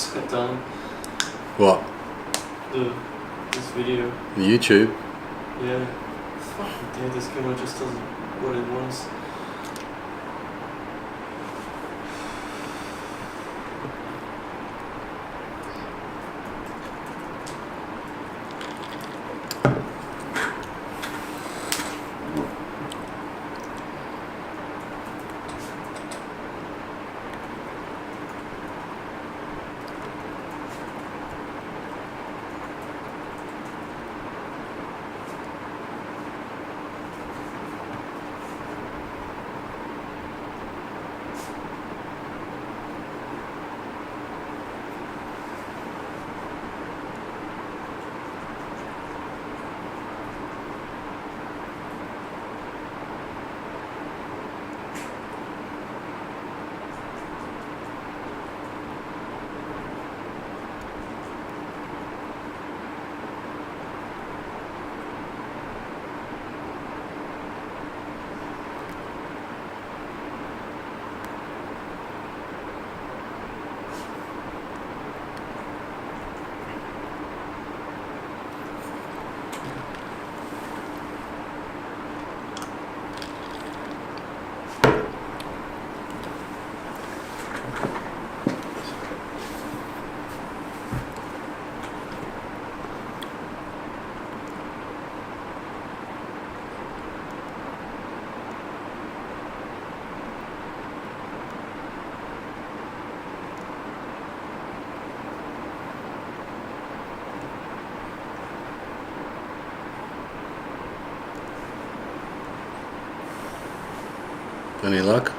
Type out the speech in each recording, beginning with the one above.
got done. What? This video. The YouTube? Yeah. Fucking dead, this camera just does what it wants. Any luck?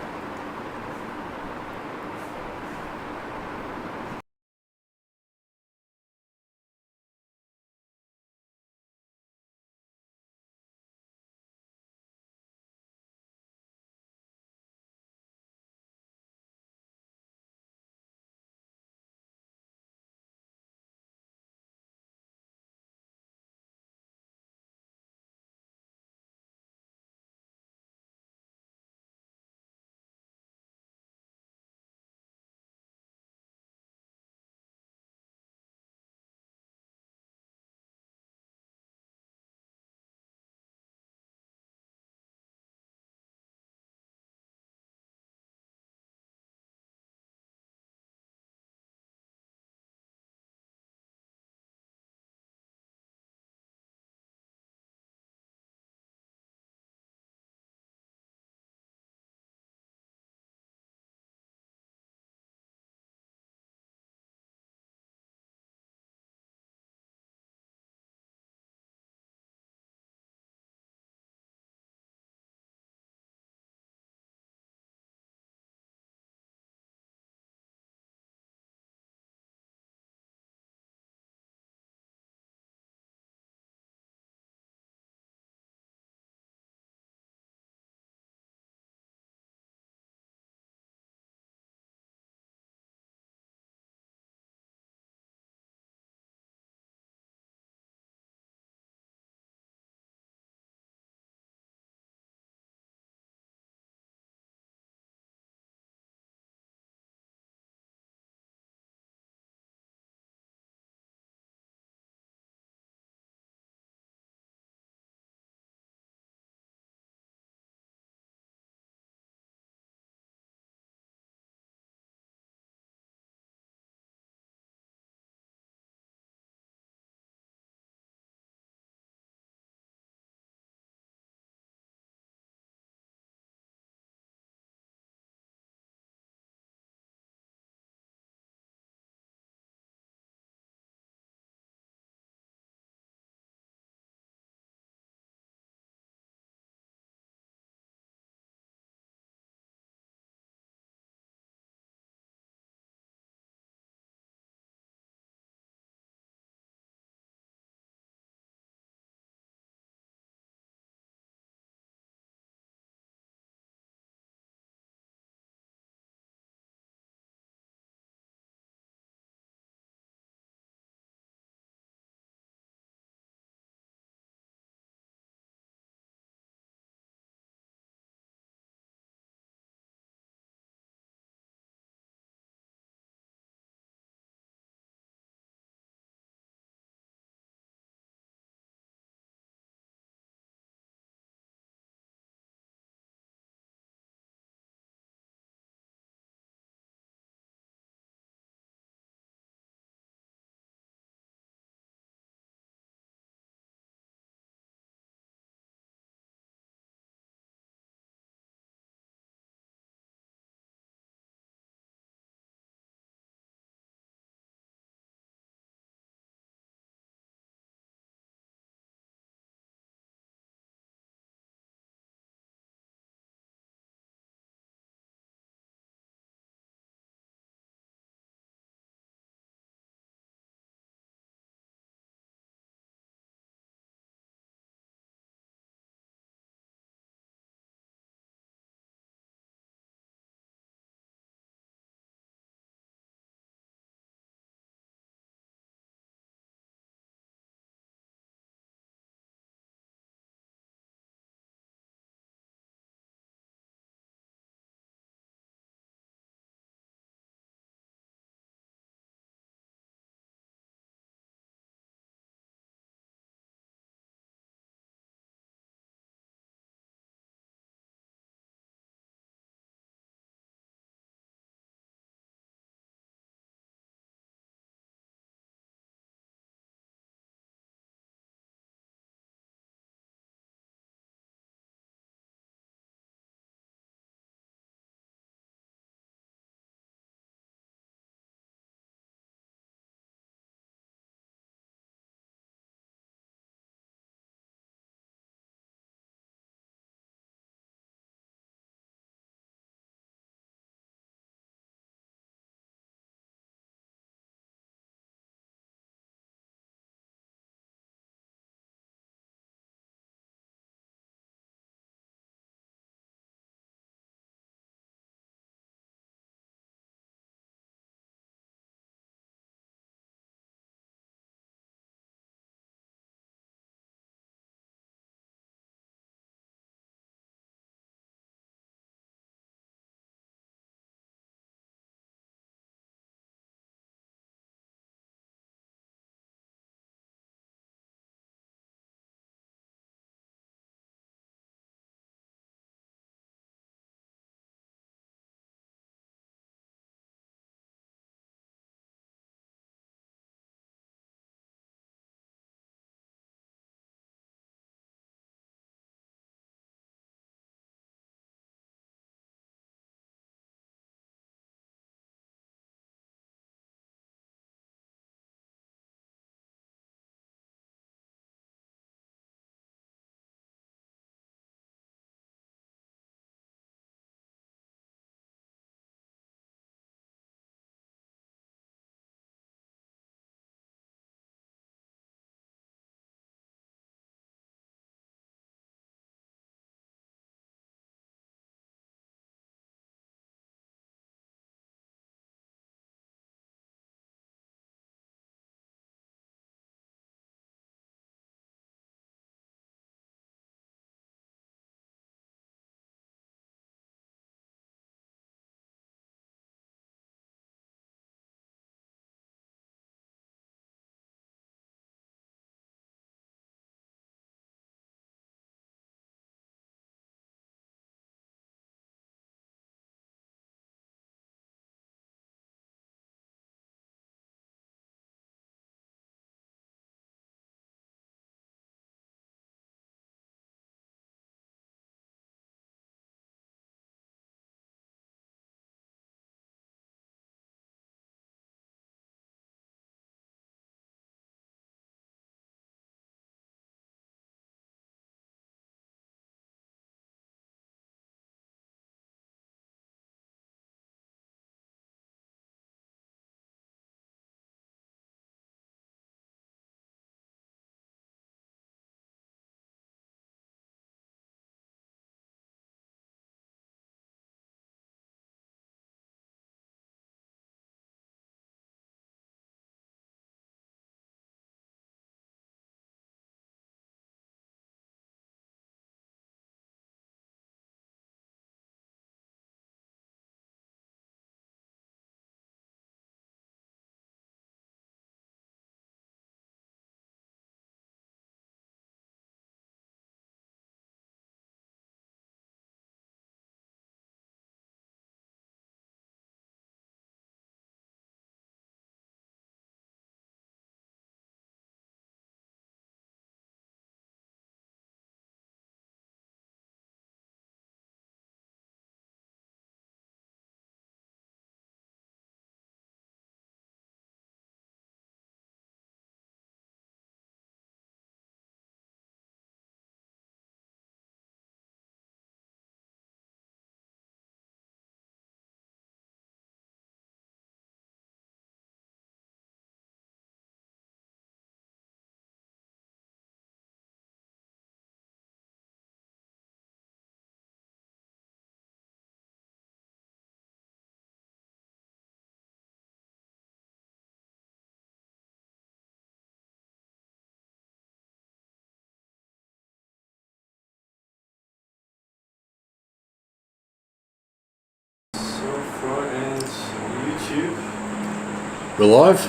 We're live?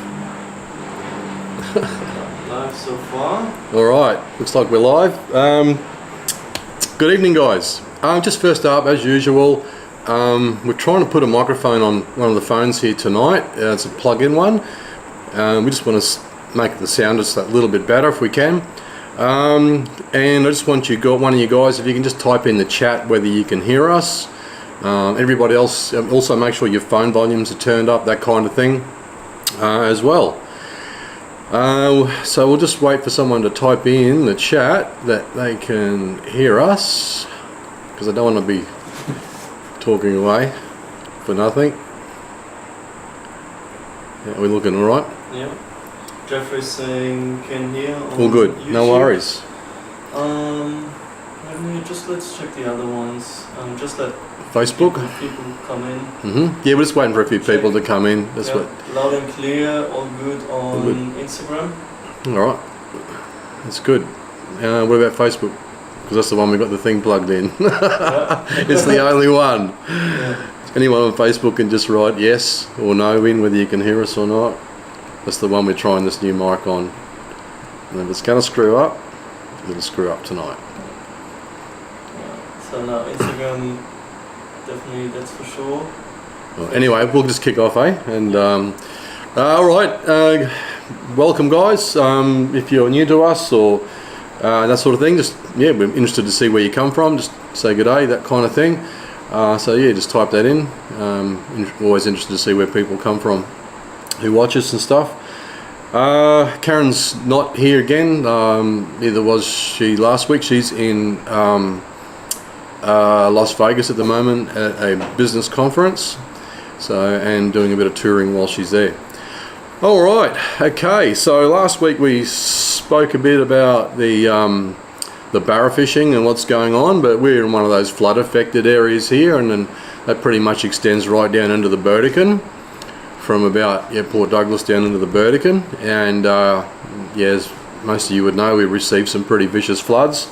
Live so far. Alright, looks like we're live. Good evening, guys. Just first up, as usual, we're trying to put a microphone on one of the phones here tonight. It's a plug-in one. We just want to make the sound just a little bit better if we can. And I just want one of you guys, if you can just type in the chat whether you can hear us. Everybody else, also make sure your phone volumes are turned up, that kind of thing as well. So we'll just wait for someone to type in the chat that they can hear us, because I don't want to be talking away for nothing. Yeah, we're looking alright? Yeah. Jeffrey's saying can hear on all good, YouTube. no worries. Let's check the other ones. Just let Facebook? people come in. Yeah, we're just waiting for a few people to come in. That's yeah. what. Loud and clear, all good on Instagram. Alright, that's good. What about Facebook? Because that's the one we got the thing plugged in. It's the only one. Yeah. Anyone on Facebook can just write yes or no in, whether you can hear us or not. That's the one we're trying this new mic on. And if it's going to screw up, it'll screw up tonight. So now Instagram, definitely, that's for sure. Well, anyway, we'll just kick off, eh? And alright, welcome guys. If you're new to us or that sort of thing, just, yeah, we're interested to see where you come from. Just say good day, that kind of thing. So yeah, just type that in. Always interested to see where people come from who watch us and stuff. Karen's not here again. Neither was she last week. She's in Las Vegas at the moment at a business conference, and doing a bit of touring while she's there. All right, okay. So last week we spoke a bit about the barra fishing and what's going on, but we're in one of those flood affected areas here, and then that pretty much extends right down into the Burdekin, from about Port Douglas down into the Burdekin, and as most of you would know, we received some pretty vicious floods.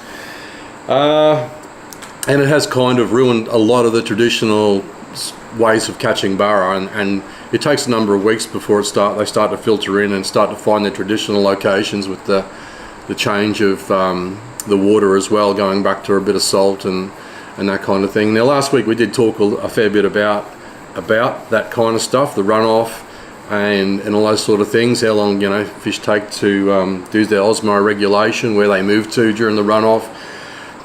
And it has kind of ruined a lot of the traditional ways of catching barra, and it takes a number of weeks before they start to filter in and start to find their traditional locations with the change of the water as well, going back to a bit of salt and that kind of thing. Now last week we did talk a fair bit about that kind of stuff, the runoff and all those sort of things, how long fish take to do their osmo regulation, where they move to during the runoff.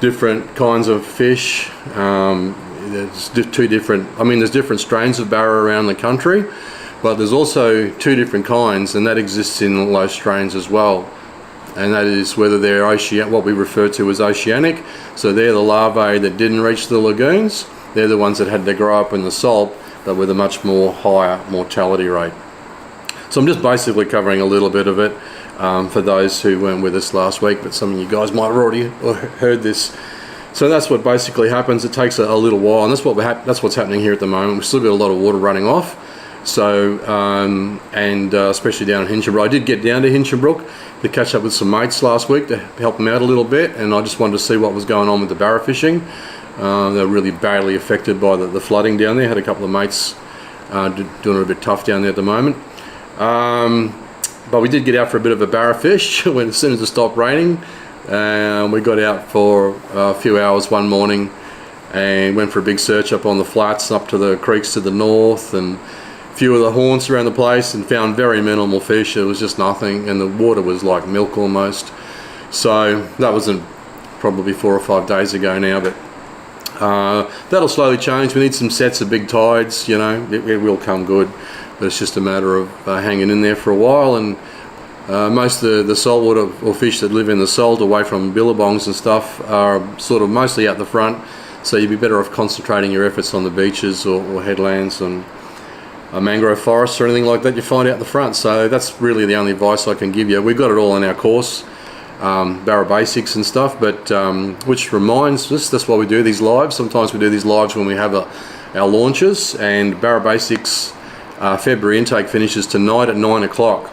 Different kinds of fish. There's there's different strains of barra around the country, but there's also two different kinds, and that exists in all those strains as well. And that is whether they're what we refer to as oceanic, so they're the larvae that didn't reach the lagoons. They're the ones that had to grow up in the salt, but with a much more higher mortality rate. So I'm just basically covering a little bit of it. For those who weren't with us last week, but some of you guys might have already heard this. So that's what basically happens. It takes a little while, and that's what's happening here at the moment. We've still got a lot of water running off. So especially down in Hinchinbrook. I did get down to Hinchinbrook to catch up with some mates last week to help them out a little bit, and I just wanted to see what was going on with the barra fishing. They're really badly affected by the flooding down there. Had a couple of mates doing it a bit tough down there at the moment. But we did get out for a bit of a barra fish as soon as it stopped raining. We got out for a few hours one morning and went for a big search up on the flats, up to the creeks to the north, and a few of the haunts around the place, and found very minimal fish. It was just nothing, and the water was like milk almost. So that was probably 4 or 5 days ago now, but that'll slowly change. We need some sets of big tides, it will come good. But it's just a matter of hanging in there for a while, and most of the saltwater or fish that live in the salt away from billabongs and stuff are sort of mostly out the front, so you'd be better off concentrating your efforts on the beaches or headlands and mangrove forests or anything like that you find out the front. So that's really the only advice I can give you. We've got it all in our course, Barra Basics and stuff, but which reminds us, that's why we do these lives. Sometimes we do these lives when we have our launches, and Barra Basics February intake finishes tonight at 9 o'clock,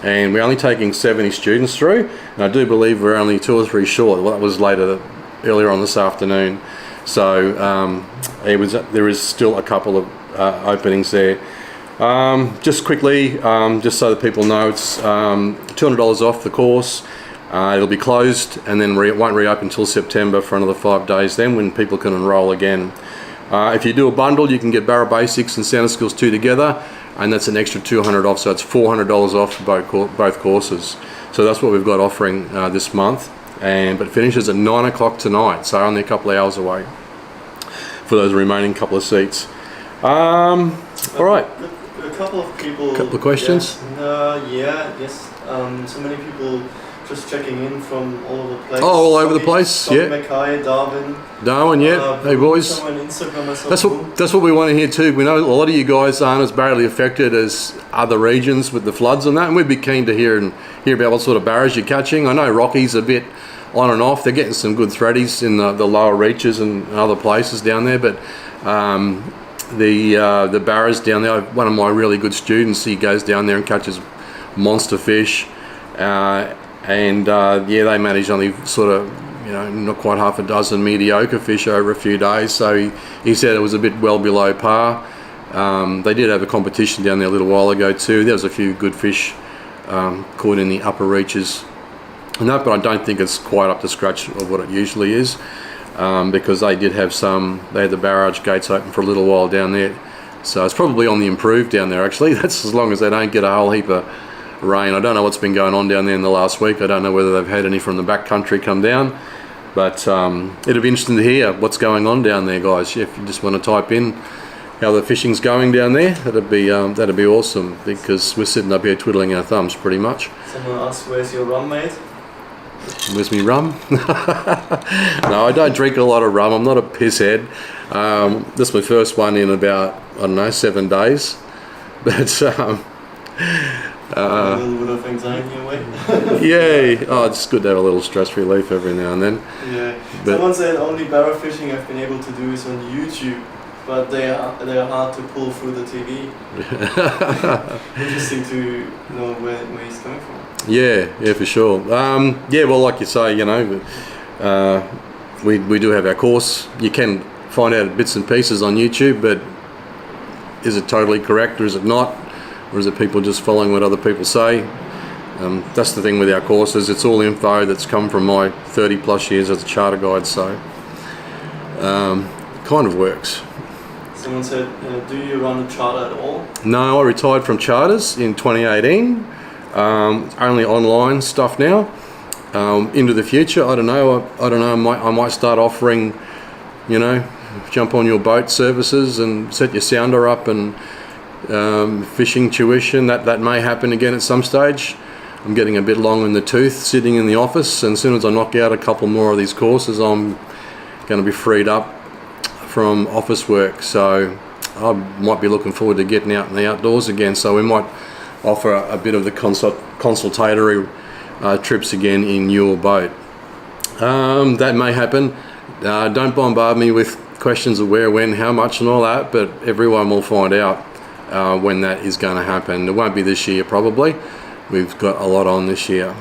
and we're only taking 70 students through, and I do believe we're only 2 or 3 short. Well, that was earlier on this afternoon, so there is still a couple of openings there. Just quickly, just so that people know, it's $200 off the course. It'll be closed and then it won't reopen until September for another 5 days then, when people can enrol again. If you do a bundle, you can get Barra Basics and Sound Skills 2 together, and that's an extra $200 off, so it's $400 off for both courses. So that's what we've got offering this month, but it finishes at 9 o'clock tonight, so only a couple of hours away for those remaining couple of seats. All right. A couple of people. Couple of questions. Yes. So many people just checking in from all over the place. Oh, all over the place. Yeah. Mackay, Darwin, yeah. Hey boys. That's what we want to hear too. We know a lot of you guys aren't as badly affected as other regions with the floods and that, and we'd be keen to hear about what sort of barras you're catching. I know Rocky's a bit on and off. They're getting some good threadies in the lower reaches and other places down there, but the barras down there, one of my really good students, he goes down there and catches monster fish, and they manage only sort of, not quite half a dozen mediocre fish over a few days, so he said it was a bit well below par. They did have a competition down there a little while ago too. There was a few good fish caught in the upper reaches and that, but I don't think it's quite up to scratch of what it usually is. Because they had the barrage gates open for a little while down there, so it's probably on the improve down there actually. That's as long as they don't get a whole heap of rain. I don't know what's been going on down there in the last week. I don't know whether they've had any from the back country come down, but it'll be interesting to hear what's going on down there, guys. If you just want to type in how the fishing's going down there, that'd be awesome, because we're sitting up here twiddling our thumbs pretty much. Someone asked, where's your rum, mate? Where's me rum? No, I don't drink a lot of rum. I'm not a pisshead. This is my first one in about, 7 days. But a little bit of anxiety away. yeah. Oh, it's good to have a little stress relief every now and then. Yeah. Someone said only barra fishing I've been able to do is on YouTube, but they are hard to pull through the TV. Interesting to know where he's coming from. Yeah, for sure. Well, like you say, we do have our course. You can find out bits and pieces on YouTube, but is it totally correct or is it not? Or is it people just following what other people say? That's the thing with our courses. It's all info that's come from my 30 plus years as a charter guide, so kind of works. Someone said, do you run a charter at all? No, I retired from charters in 2018. Only online stuff now. Into the future, I don't know. I might start offering, jump on your boat services and set your sounder up and fishing tuition. That may happen again at some stage. I'm getting a bit long in the tooth sitting in the office, and as soon as I knock out a couple more of these courses, I'm going to be freed up from office work. So I might be looking forward to getting out in the outdoors again. So we might offer a bit of the consultatory trips again in your boat. That may happen. Don't bombard me with questions of where, when, how much and all that, but everyone will find out when that is going to happen. It won't be this year probably. We've got a lot on this year.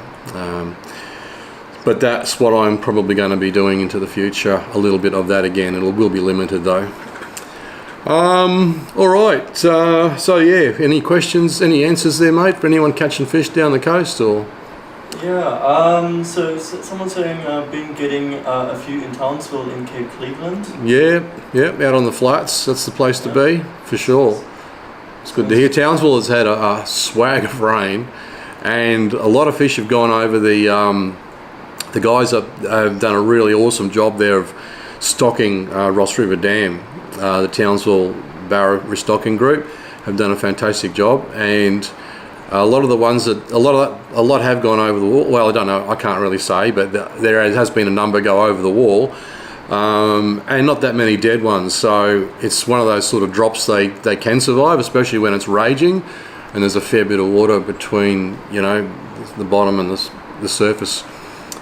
But that's what I'm probably going to be doing into the future, a little bit of that again. It will be limited though. All right, so yeah, any questions, any answers there, mate, for anyone catching fish down the coast, or? Yeah, so someone's saying been getting a few in Townsville in Cape Cleveland. Yeah, out on the flats, that's the place to be, for sure. It's good to hear. Townsville has had a swag of rain, and a lot of fish have gone over. The guys have done a really awesome job there of stocking Ross River Dam. The Townsville Barra restocking group have done a fantastic job, and a lot of the ones that a lot have gone over the wall. Well, I don't know, I can't really say, but there has been a number go over the wall, and not that many dead ones. So it's one of those sort of drops they can survive, especially when it's raging, and there's a fair bit of water between the bottom and the surface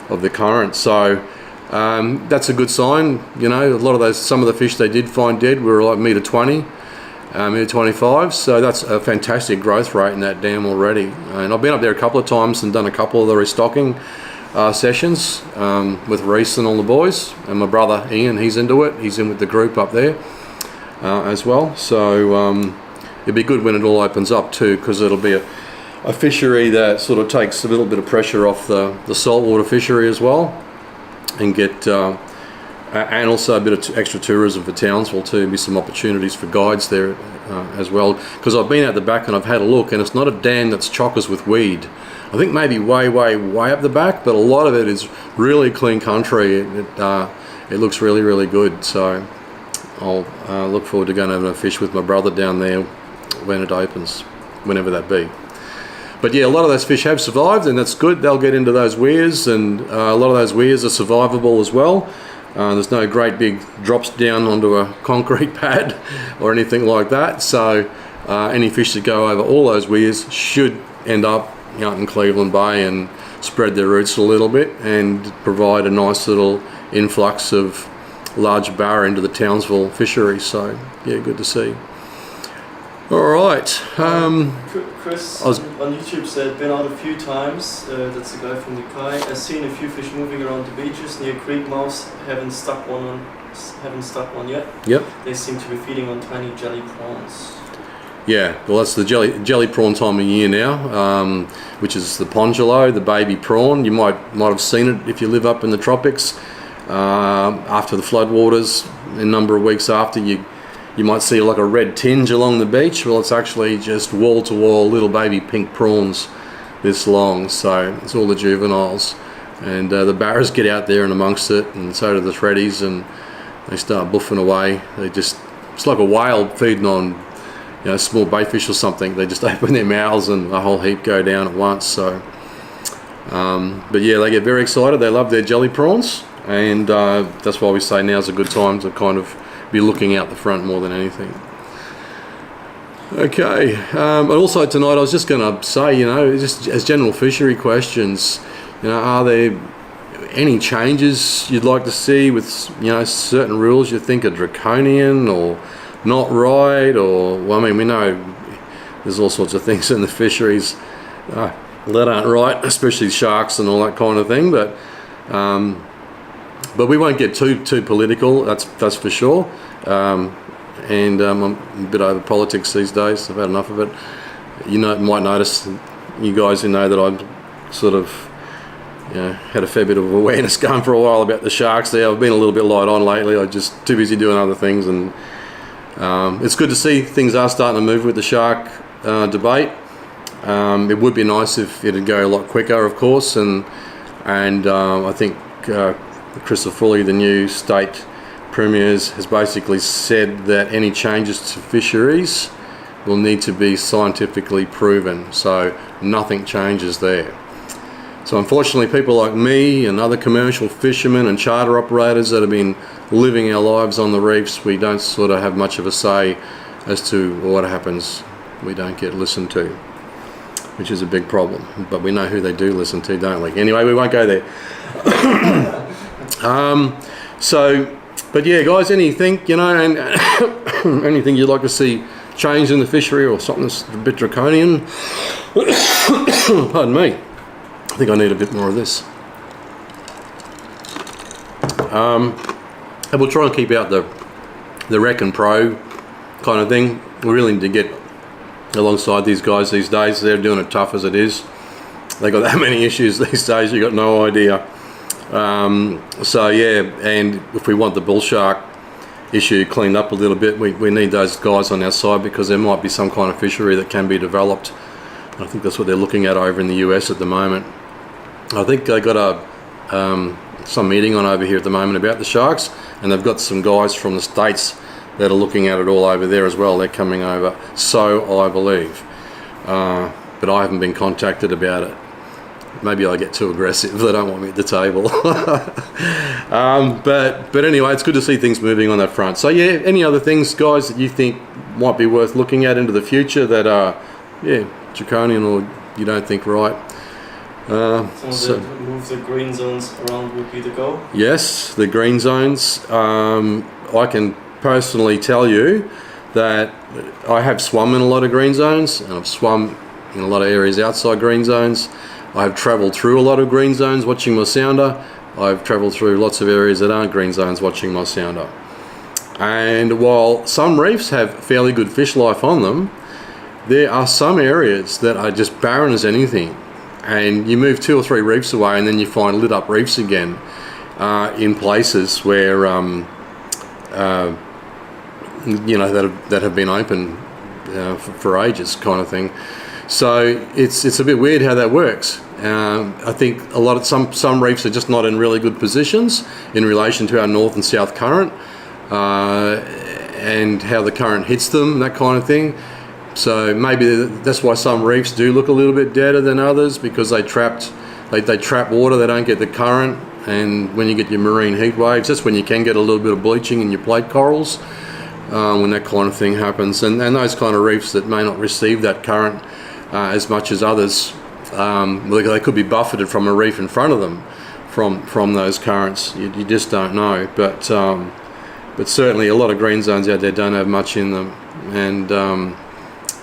of the current. So that's a good sign. A lot of some of the fish they did find dead were like metre 20, metre 25. So that's a fantastic growth rate in that dam already. And I've been up there a couple of times and done a couple of the restocking sessions with Reese and all the boys. And my brother Ian, he's into it. He's in with the group up there as well. So it'd be good when it all opens up too, because it'll be a fishery that sort of takes a little bit of pressure off the saltwater fishery as well, and get and also a bit of extra tourism for Townsville too. Be some opportunities for guides there as well, because I've been out the back and I've had a look, and it's not a dam that's chockers with weed. I think maybe way up the back, but a lot of it is really clean country. It looks really good, so I'll look forward to going over and fish with my brother down there when it opens, whenever that be. But yeah, a lot of those fish have survived, and that's good. They'll get into those weirs, and a lot of those weirs are survivable as well. There's no great big drops down onto a concrete pad or anything like that, so any fish that go over all those weirs should end up out in Cleveland Bay and spread their roots a little bit and provide a nice little influx of large barra into the Townsville fishery. So yeah, good to see. All right. Chris on YouTube said, been out a few times. That's the guy from the Kai. I've seen a few fish moving around the beaches near creek mouths. Haven't stuck one yet. Yep. They seem to be feeding on tiny jelly prawns. Yeah, well, that's the jelly prawn time of year now, which is the pongelo, the baby prawn. You might have seen it if you live up in the tropics. After the floodwaters, a number of weeks after, you might see like a red tinge along the beach. Well, it's actually just wall-to-wall little baby pink prawns this long. So it's all the juveniles, and the barras get out there and amongst it, and so do the threadies, and they start buffing away. It's like a whale feeding on small baitfish or something. They just open their mouths and a whole heap go down at once. So, but yeah, they get very excited. They love their jelly prawns, and that's why we say now's a good time to kind of be looking out the front more than anything. Okay, but also tonight I was just going to say, just as general fishery questions, are there any changes you'd like to see with certain rules you think are draconian or not right, or we know there's all sorts of things in the fisheries that aren't right, especially sharks and all that kind of thing. But we won't get too political. That's for sure. And I'm a bit over politics these days. I've had enough of it. Might notice, you guys who know that I'm sort of had a fair bit of awareness going for a while about the sharks there. I've been a little bit light on lately. I'm just too busy doing other things, and it's good to see things are starting to move with the shark debate. It would be nice if it'd go a lot quicker, of course, and I think Chris Foley, the new state premier, has basically said that any changes to fisheries will need to be scientifically proven, so nothing changes there. So unfortunately, people like me and other commercial fishermen and charter operators that have been living our lives on the reefs, we don't sort of have much of a say as to what happens. We don't get listened to, which is a big problem. But we know who they do listen to, don't we? Anyway, we won't go there. But yeah, guys, anything, and anything you'd like to see change in the fishery, or something that's a bit draconian? Pardon me. I think I need a bit more of this. And we'll try and keep out the rec and pro kind of thing. We really need to get alongside these guys these days. They're doing it tough as it is. They got that many issues these days, you got no idea. So yeah, and if we want the bull shark issue cleaned up a little bit, we need those guys on our side, because there might be some kind of fishery that can be developed. I think that's what they're looking at over in the US at the moment. I think they got some meeting on over here at the moment about the sharks, and they've got some guys from the States that are looking at it all over there as well. They're coming over, so I believe. But I haven't been contacted about it. Maybe I get too aggressive. They don't want me at the table. But anyway, it's good to see things moving on that front. So yeah, any other things, guys, that you think might be worth looking at into the future that are, draconian or you don't think right? Move the green zones around would be the goal? Yes, the green zones. I can personally tell you that I have swum in a lot of green zones, and I've swum in a lot of areas outside green zones. I've travelled through a lot of green zones watching my sounder. I've travelled through lots of areas that aren't green zones watching my sounder. And while some reefs have fairly good fish life on them, there are some areas that are just barren as anything, and you move 2 or 3 reefs away and then you find lit up reefs again in places where you know, that have been open for ages, kind of thing. So it's a bit weird how that works. I think some reefs are just not in really good positions in relation to our north and south current, and how the current hits them, that kind of thing. So maybe that's why some reefs do look a little bit deader than others, because they trap water, they don't get the current, and when you get your marine heat waves, that's when you can get a little bit of bleaching in your plate corals, when that kind of thing happens. And those kind of reefs that may not receive that current as much as others, they could be buffeted from a reef in front of them from those currents. You just don't know. But certainly a lot of green zones out there don't have much in them, and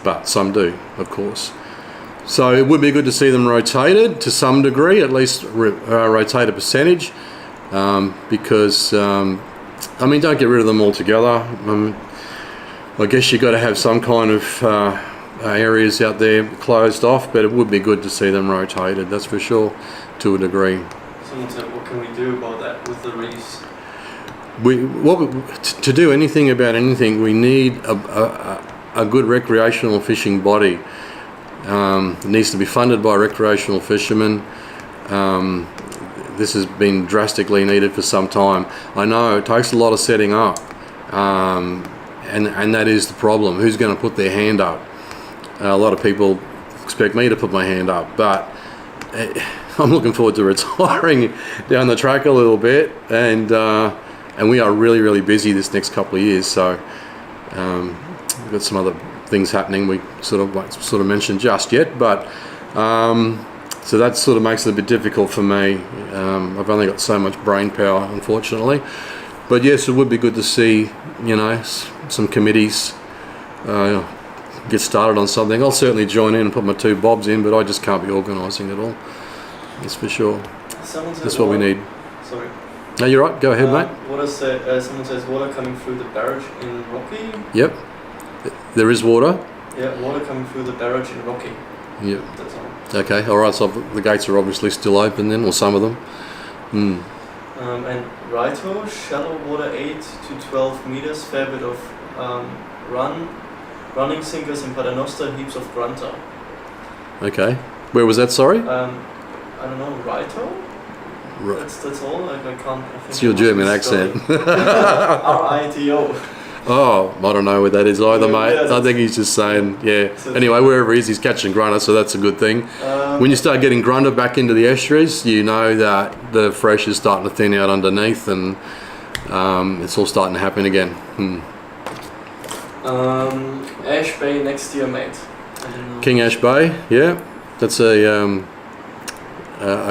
but some do, of course. So it would be good to see them rotated to some degree, at least rotate a percentage, because I mean, don't get rid of them altogether. I guess you've got to have some kind of areas out there closed off, but it would be good to see them rotated, that's for sure, to a degree. Someone said, what can we do about that with the reefs? To do anything about anything, we need a good recreational fishing body. It needs to be funded by recreational fishermen. This has been drastically needed for some time. I know it takes a lot of setting up, and that is the problem. Who's going to put their hand up? A lot of people expect me to put my hand up, but I'm looking forward to retiring down the track a little bit, and we are really busy this next couple of years. So we've got some other things happening we sort of mentioned just yet, but so that sort of makes it a bit difficult for me. I've only got so much brain power, unfortunately. But yes, it would be good to see, you know, some committees get started on something. I'll certainly join in and put my 2 bobs in, but I just can't be organising it all. That's for sure. That's what we need. Sorry. No, you're right. Go ahead, mate. Someone says water coming through the barrage in Rocky. Yep. There is water. Yeah, water coming through the barrage in Rocky. Yep. That's all. Okay. All right. So the gates are obviously still open then, or some of them. And Rito, shallow water 8 to 12 meters, fair bit of running sinkers in Paternoster, heaps of grunter. Okay. Where was that? Sorry. I don't know, Rito? That's all. I can't. I think it's your German accent. Rito. Oh, I don't know where that is either, mate. I think he's just saying, yeah. Anyway, wherever he is, he's catching grunter, so that's a good thing. When you start getting grunter back into the estuaries, you know that the fresh is starting to thin out underneath, and it's all starting to happen again. Ash Bay next year, mate. King Ash Bay, yeah. That's a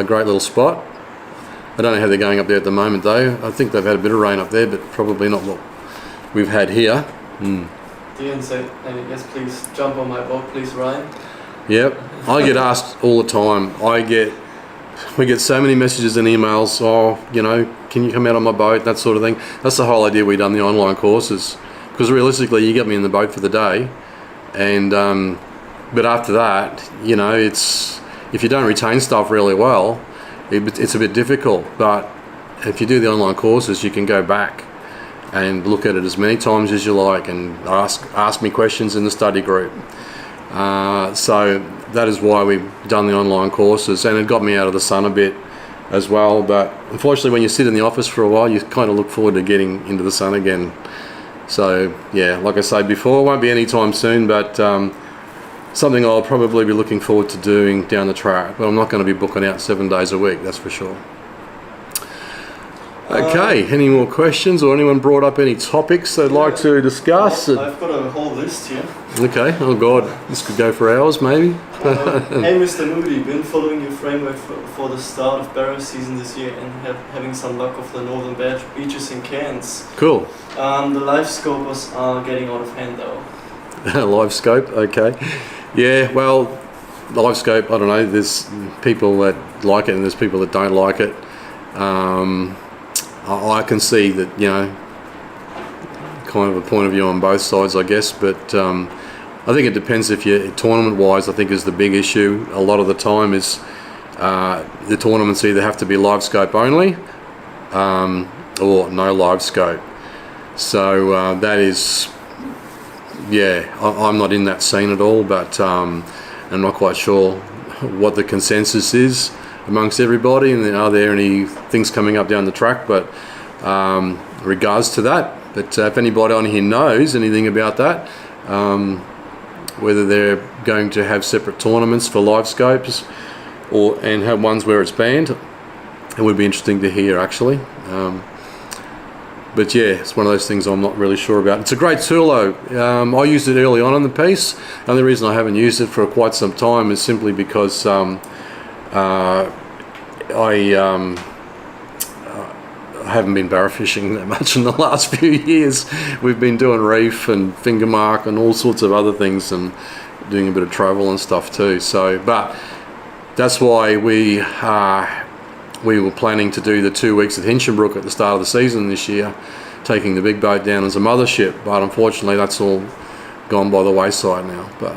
great little spot. I don't know how they're going up there at the moment, though. I think they've had a bit of rain up there, but probably not what we've had here. Dean said, yes, please jump on my boat, please, Ryan. Yep, I get asked all the time. We get so many messages and emails. Oh, you know, can you come out on my boat? That sort of thing. That's the whole idea. We done the online courses, because realistically, you get me in the boat for the day, and but after that, you know, it's if you don't retain stuff really well, it's a bit difficult. But if you do the online courses, you can go back and look at it as many times as you like, and ask me questions in the study group. So that is why we've done the online courses, and it got me out of the sun a bit as well. But unfortunately, when you sit in the office for a while, you kind of look forward to getting into the sun again. So yeah, like I said before, it won't be anytime soon, but something I'll probably be looking forward to doing down the track. But I'm not going to be booking out 7 days a week, that's for sure. Okay, any more questions, or anyone brought up any topics they'd like to discuss? I've got a whole list here. Okay, oh god, this could go for hours maybe. Hey Mr. Moody, been following your framework for the start of barra season this year, and having some luck of the northern beaches in Cairns. Cool. The live scopers are getting out of hand though. Live scope, okay. Yeah, well, live scope, I don't know, there's people that like it and there's people that don't like it. I can see that, you know, kind of a point of view on both sides, I guess, but I think it depends if you're tournament-wise. I think is the big issue. A lot of the time is the tournaments either have to be live scope only or no live scope. So that is, yeah, I'm not in that scene at all, but I'm not quite sure what the consensus is amongst everybody, and are there any things coming up down the track, but regards to that. But if anybody on here knows anything about that, whether they're going to have separate tournaments for live scopes and have ones where it's banned, it would be interesting to hear actually. But yeah, it's one of those things I'm not really sure about. It's a great tool though. I used it early on in the piece. The only reason I haven't used it for quite some time is simply because I haven't been barra fishing that much in the last few years. We've been doing reef and finger mark and all sorts of other things, and doing a bit of travel and stuff too. So, but that's why we were planning to do the 2 weeks at Hinchinbrook at the start of the season this year, taking the big boat down as a mothership. But unfortunately, that's all gone by the wayside now. But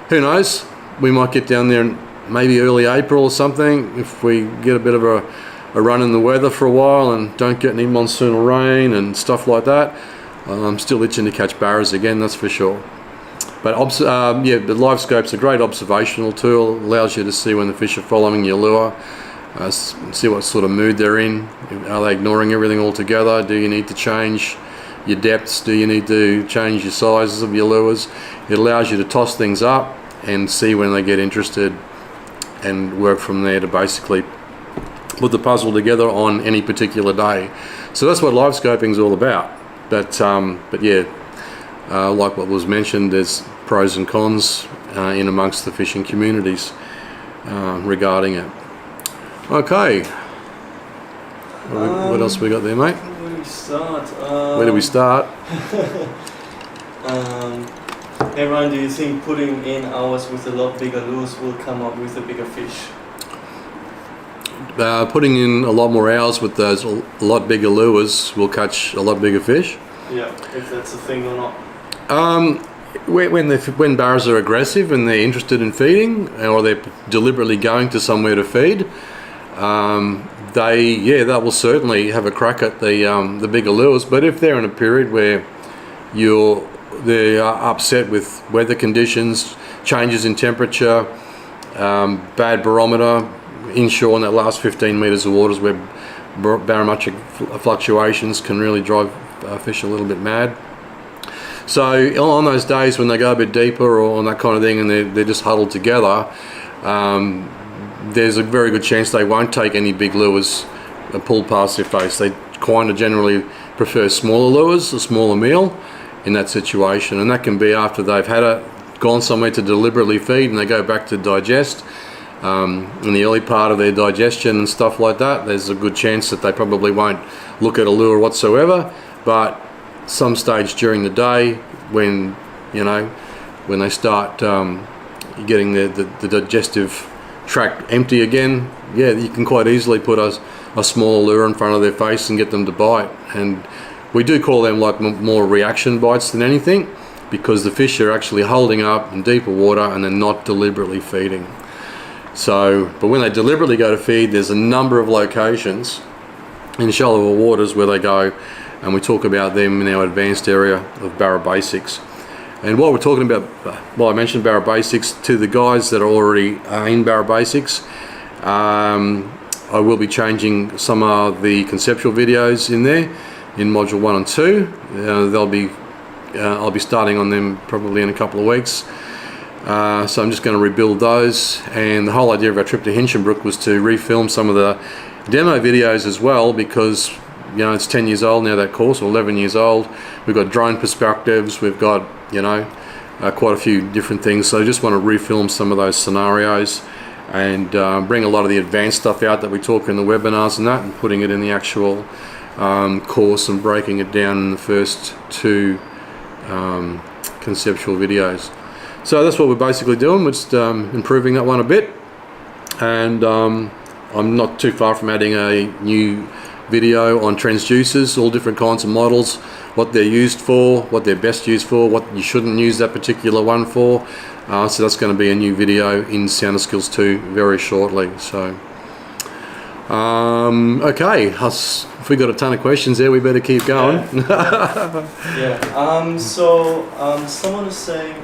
who knows? We might get down there in maybe early April or something if we get a bit of a run in the weather for a while and don't get any monsoonal rain and stuff like that. I'm still itching to catch barras again, that's for sure. But yeah, the live scope's a great observational tool. It allows you to see when the fish are following your lure, see what sort of mood they're in. Are they ignoring everything altogether? Do you need to change your depths? Do you need to change your sizes of your lures? It allows you to toss things up and see when they get interested and work from there to basically put the puzzle together on any particular day. So that's what live scoping is all about. But yeah, like what was mentioned, there's pros and cons in amongst the fishing communities regarding it. Okay, what else we got there, mate? Where do we start? Where do we start? Hey Ryan, do you think putting in hours with a lot bigger lures will come up with a bigger fish? Putting in a lot more hours with those a lot bigger lures will catch a lot bigger fish. Yeah, if that's a thing or not. When barras are aggressive and they're interested in feeding, or they're deliberately going to somewhere to feed, that will certainly have a crack at the bigger lures. But if they're in a period where they are upset with weather conditions, changes in temperature, bad barometer inshore in that last 15 metres of waters where barometric fluctuations can really drive fish a little bit mad. So on those days when they go a bit deeper or on that kind of thing and they're just huddled together, there's a very good chance they won't take any big lures and pull past their face. They kind of generally prefer smaller lures, a smaller meal in that situation, and that can be after they've gone somewhere to deliberately feed and they go back to digest. In the early part of their digestion and stuff like that, there's a good chance that they probably won't look at a lure whatsoever. But some stage during the day, when they start getting the digestive tract empty again, yeah, you can quite easily put a smaller lure in front of their face and get them to bite. And we do call them like more reaction bites than anything, because the fish are actually holding up in deeper water and they're not deliberately feeding. So, but when they deliberately go to feed, there's a number of locations in shallower waters where they go, and we talk about them in our advanced area of Barra Basics. And while we're talking about, I mentioned Barra Basics, to the guys that are already in Barra Basics, I will be changing some of the conceptual videos in there, in module 1 and 2. I'll be starting on them probably in a couple of weeks. So I'm just going to rebuild those, and the whole idea of our trip to Hinchinbrook was to refilm some of the demo videos as well, because it's 10 years old now, that course, or 11 years old. We've got drone perspectives, we've got quite a few different things, so I just want to refilm some of those scenarios and bring a lot of the advanced stuff out that we talk in the webinars and that, and putting it in the actual course and breaking it down in the first 2 conceptual videos. So that's what we're basically doing. We're just improving that one a bit, and I'm not too far from adding a new video on transducers, all different kinds of models, what they're used for, what they're best used for, what you shouldn't use that particular one for. So that's going to be a new video in Sounder Skills 2 very shortly. So okay, if we got a ton of questions there, we better keep going. Someone is saying,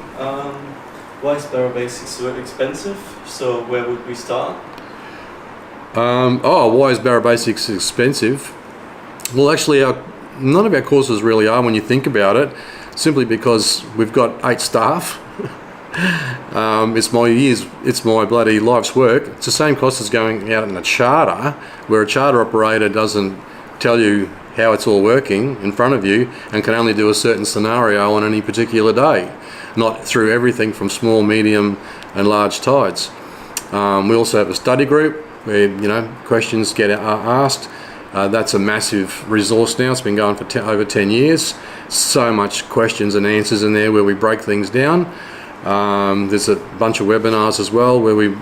why is Barra Basics so expensive? So where would we start? Why is Barra Basics expensive? Well, actually, none of our courses really are when you think about it, simply because we've got 8 staff. It's my bloody life's work. It's the same cost as going out in a charter, where a charter operator doesn't tell you how it's all working in front of you and can only do a certain scenario on any particular day, not through everything from small, medium and large tides. We also have a study group where questions get asked. That's a massive resource now. It's been going for over 10 years. So much questions and answers in there where we break things down. There's a bunch of webinars as well where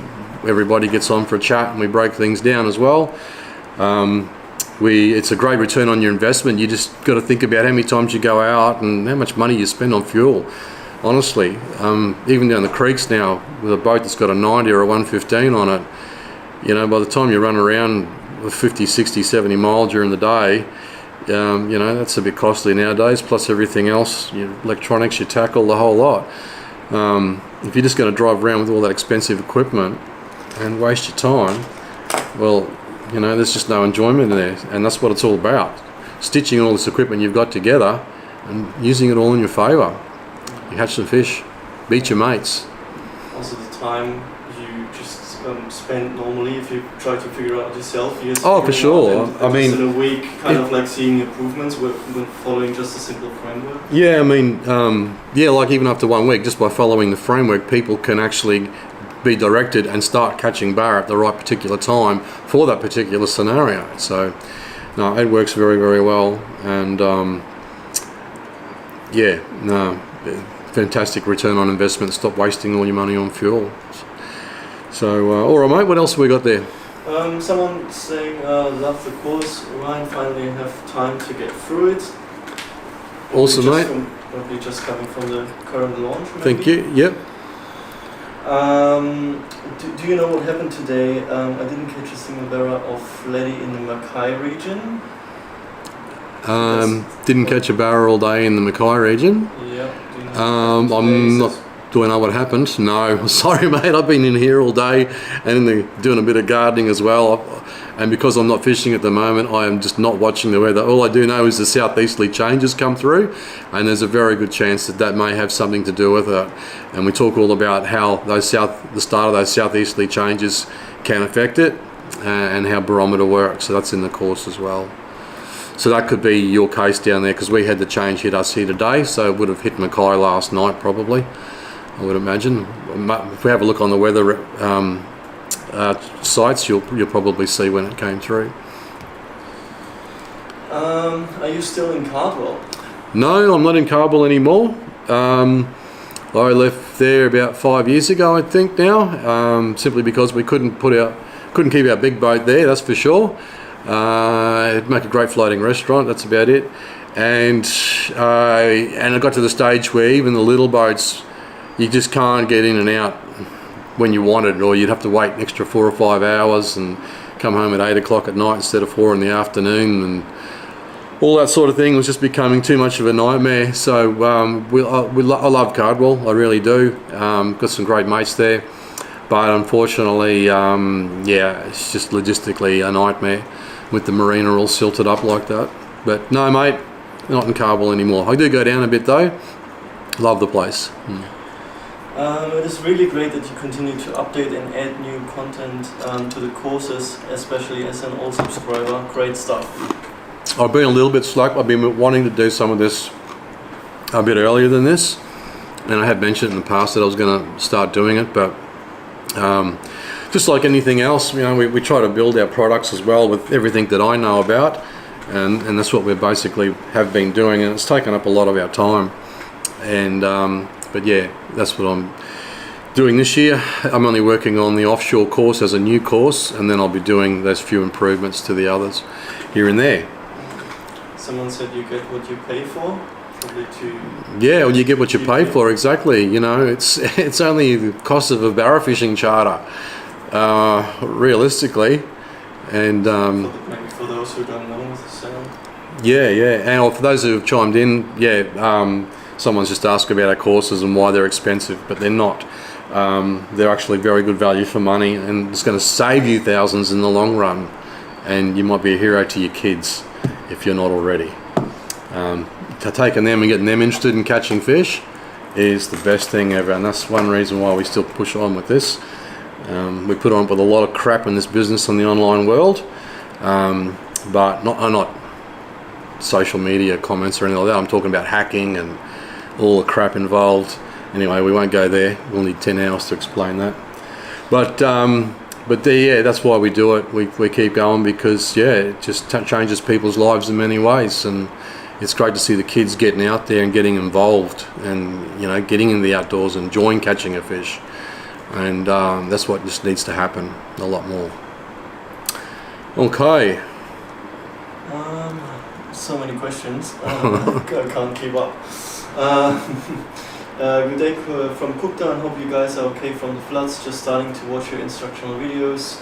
everybody gets on for a chat and we break things down as well. It's a great return on your investment. You just got to think about how many times you go out and how much money you spend on fuel. Honestly, even down the creeks now with a boat that's got a 90 or a 115 on it, by the time you run around with 50, 60, 70 miles during the day, that's a bit costly nowadays, plus everything else, your electronics, your tackle, the whole lot. If you're just going to drive around with all that expensive equipment and waste your time, well, there's just no enjoyment in there, and that's what it's all about. Stitching all this equipment you've got together and using it all in your favour. You catch some fish, beat your mates. Also the time you just spend normally, if you try to figure out yourself. For sure. I mean, in a week, like seeing improvements with following just a simple framework. Yeah, I mean, like even after 1 week, just by following the framework, people can actually be directed and start catching bar at the right particular time for that particular scenario. So, no, it works very, very well, and fantastic return on investment. Stop wasting all your money on fuel. So, all right, mate, what else have we got there? Someone saying, love the course. Ryan finally have time to get through it. Awesome, mate. Probably just coming from the current launch, maybe? Thank you, yep. Do you know what happened today? I didn't catch a single barra of Letty in the Mackay region. Didn't catch a barra all day in the Mackay region. Yeah. I'm not. Do I know what happened? No, sorry mate, I've been in here all day and doing a bit of gardening as well, and because I'm not fishing at the moment, I am just not watching the weather. All I do know is the southeasterly changes come through, and there's a very good chance that may have something to do with it, and we talk all about how the start of those southeasterly changes can affect it, and how barometer works, so that's in the course as well. So that could be your case down there, because we had the change hit us here today, so it would have hit Mackay last night probably, I would imagine. If we have a look on the weather sites, you'll probably see when it came through. Are you still in Cardwell? No, I'm not in Cardwell anymore. I left there about 5 years ago, I think now, simply because we couldn't keep our big boat there, that's for sure. It'd make a great floating restaurant, that's about it. And I got to the stage where even the little boats, you just can't get in and out when you wanted, or you'd have to wait an extra 4 or 5 hours and come home at 8 o'clock at night instead of 4 in the afternoon, and all that sort of thing was just becoming too much of a nightmare. So I love Cardwell, I really do. Got some great mates there, but unfortunately, it's just logistically a nightmare with the marina all silted up like that. But no mate, not in Cardwell anymore. I do go down a bit though. Love the place. It is really great that you continue to update and add new content to the courses, especially as an old subscriber. Great stuff. I've been a little bit slack. I've been wanting to do some of this a bit earlier than this, and I have mentioned in the past that I was going to start doing it, but just like anything else, we try to build our products as well with everything that I know about, and that's what we basically have been doing, and it's taken up a lot of our time. And but yeah, that's what I'm doing this year. I'm only working on the offshore course as a new course, and then I'll be doing those few improvements to the others here and there. Someone said you get what you pay for. Probably too. Yeah, well, you get what you pay for, exactly. You know, it's only the cost of a barra fishing charter, realistically, and maybe for those who don't know the sound. yeah, and for those who have chimed in, someone's just asked about our courses and why they're expensive, but they're not. They're actually very good value for money, and it's going to save you thousands in the long run, and you might be a hero to your kids if you're not already. Taking them and getting them interested in catching fish is the best thing ever, and that's one reason why we still push on with this. We put on with a lot of crap in this business in the online world, but not social media comments or anything like that. I'm talking about hacking and all the crap involved. Anyway, we won't go there. We'll need 10 hours to explain that. But that's why we do it. We keep going because it just changes people's lives in many ways, and it's great to see the kids getting out there and getting involved, and getting in the outdoors, enjoying catching a fish, and that's what just needs to happen a lot more. Okay. So many questions. I can't keep up. Good day from Cooktown. Hope you guys are okay from the floods. Just starting to watch your instructional videos.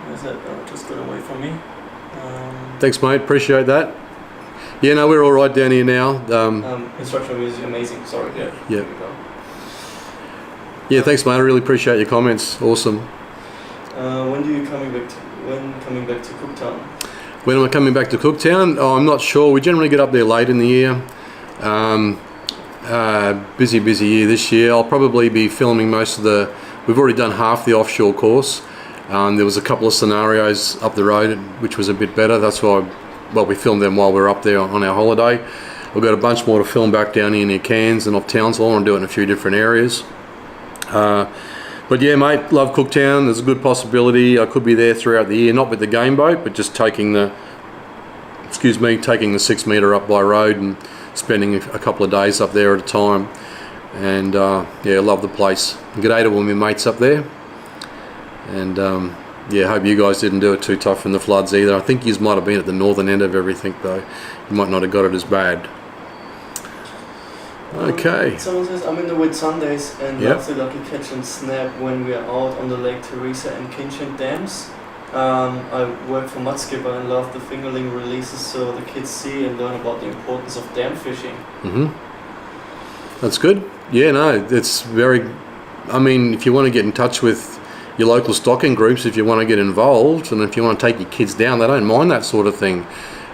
Where's that? Oh, just got away from me. Thanks, mate. Appreciate that. Yeah, no, we're all right down here now. Instructional videos is amazing. Sorry. Yeah. Yeah. Yeah. Thanks, mate. I really appreciate your comments. Awesome. When coming back to Cooktown? When am I coming back to Cooktown? Oh, I'm not sure. We generally get up there late in the year. Busy year this year. I'll probably be filming most of we've already done half the offshore course. There was a couple of scenarios up the road which was a bit better. That's why, we filmed them while we were up there on our holiday. We've got a bunch more to film back down here near Cairns and off Townsville. I want to do it in a few different areas. But yeah, mate, love Cooktown. There's a good possibility I could be there throughout the year, not with the game boat, but just taking the 6 metre up by road and spending a couple of days up there at a time. And love the place. G'day to all my mates up there. And hope you guys didn't do it too tough in the floods either. I think you might have been at the northern end of everything though. You might not have got it as bad. Okay. Someone says, I'm in the Whitsundays and love the lucky catch and snap when we are out on the Lake Teresa and Kinchin dams. I work for Mudskipper and love the fingerling releases so the kids see and learn about the importance of dam fishing. That's good. Yeah, no, it's very... I mean, if you want to get in touch with your local stocking groups, if you want to get involved, and if you want to take your kids down, they don't mind that sort of thing.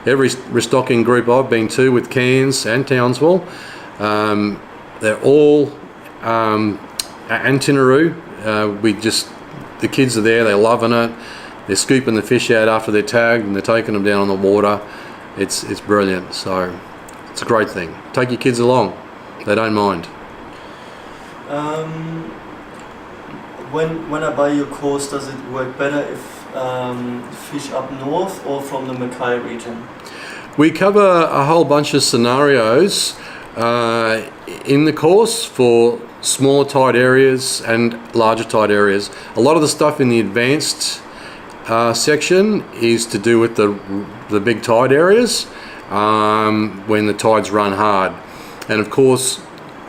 Every restocking group I've been to with Cairns and Townsville, they're all and Tinaroo. The kids are there, they're loving it. They're scooping the fish out after they're tagged and they're taking them down on the water. It's brilliant. So it's a great thing. Take your kids along. They don't mind. When I buy your course, does it work better if fish up north or from the Mackay region? We cover a whole bunch of scenarios in the course for smaller tide areas and larger tide areas. A lot of the stuff in the advanced section is to do with the big tide areas when the tides run hard. And of course,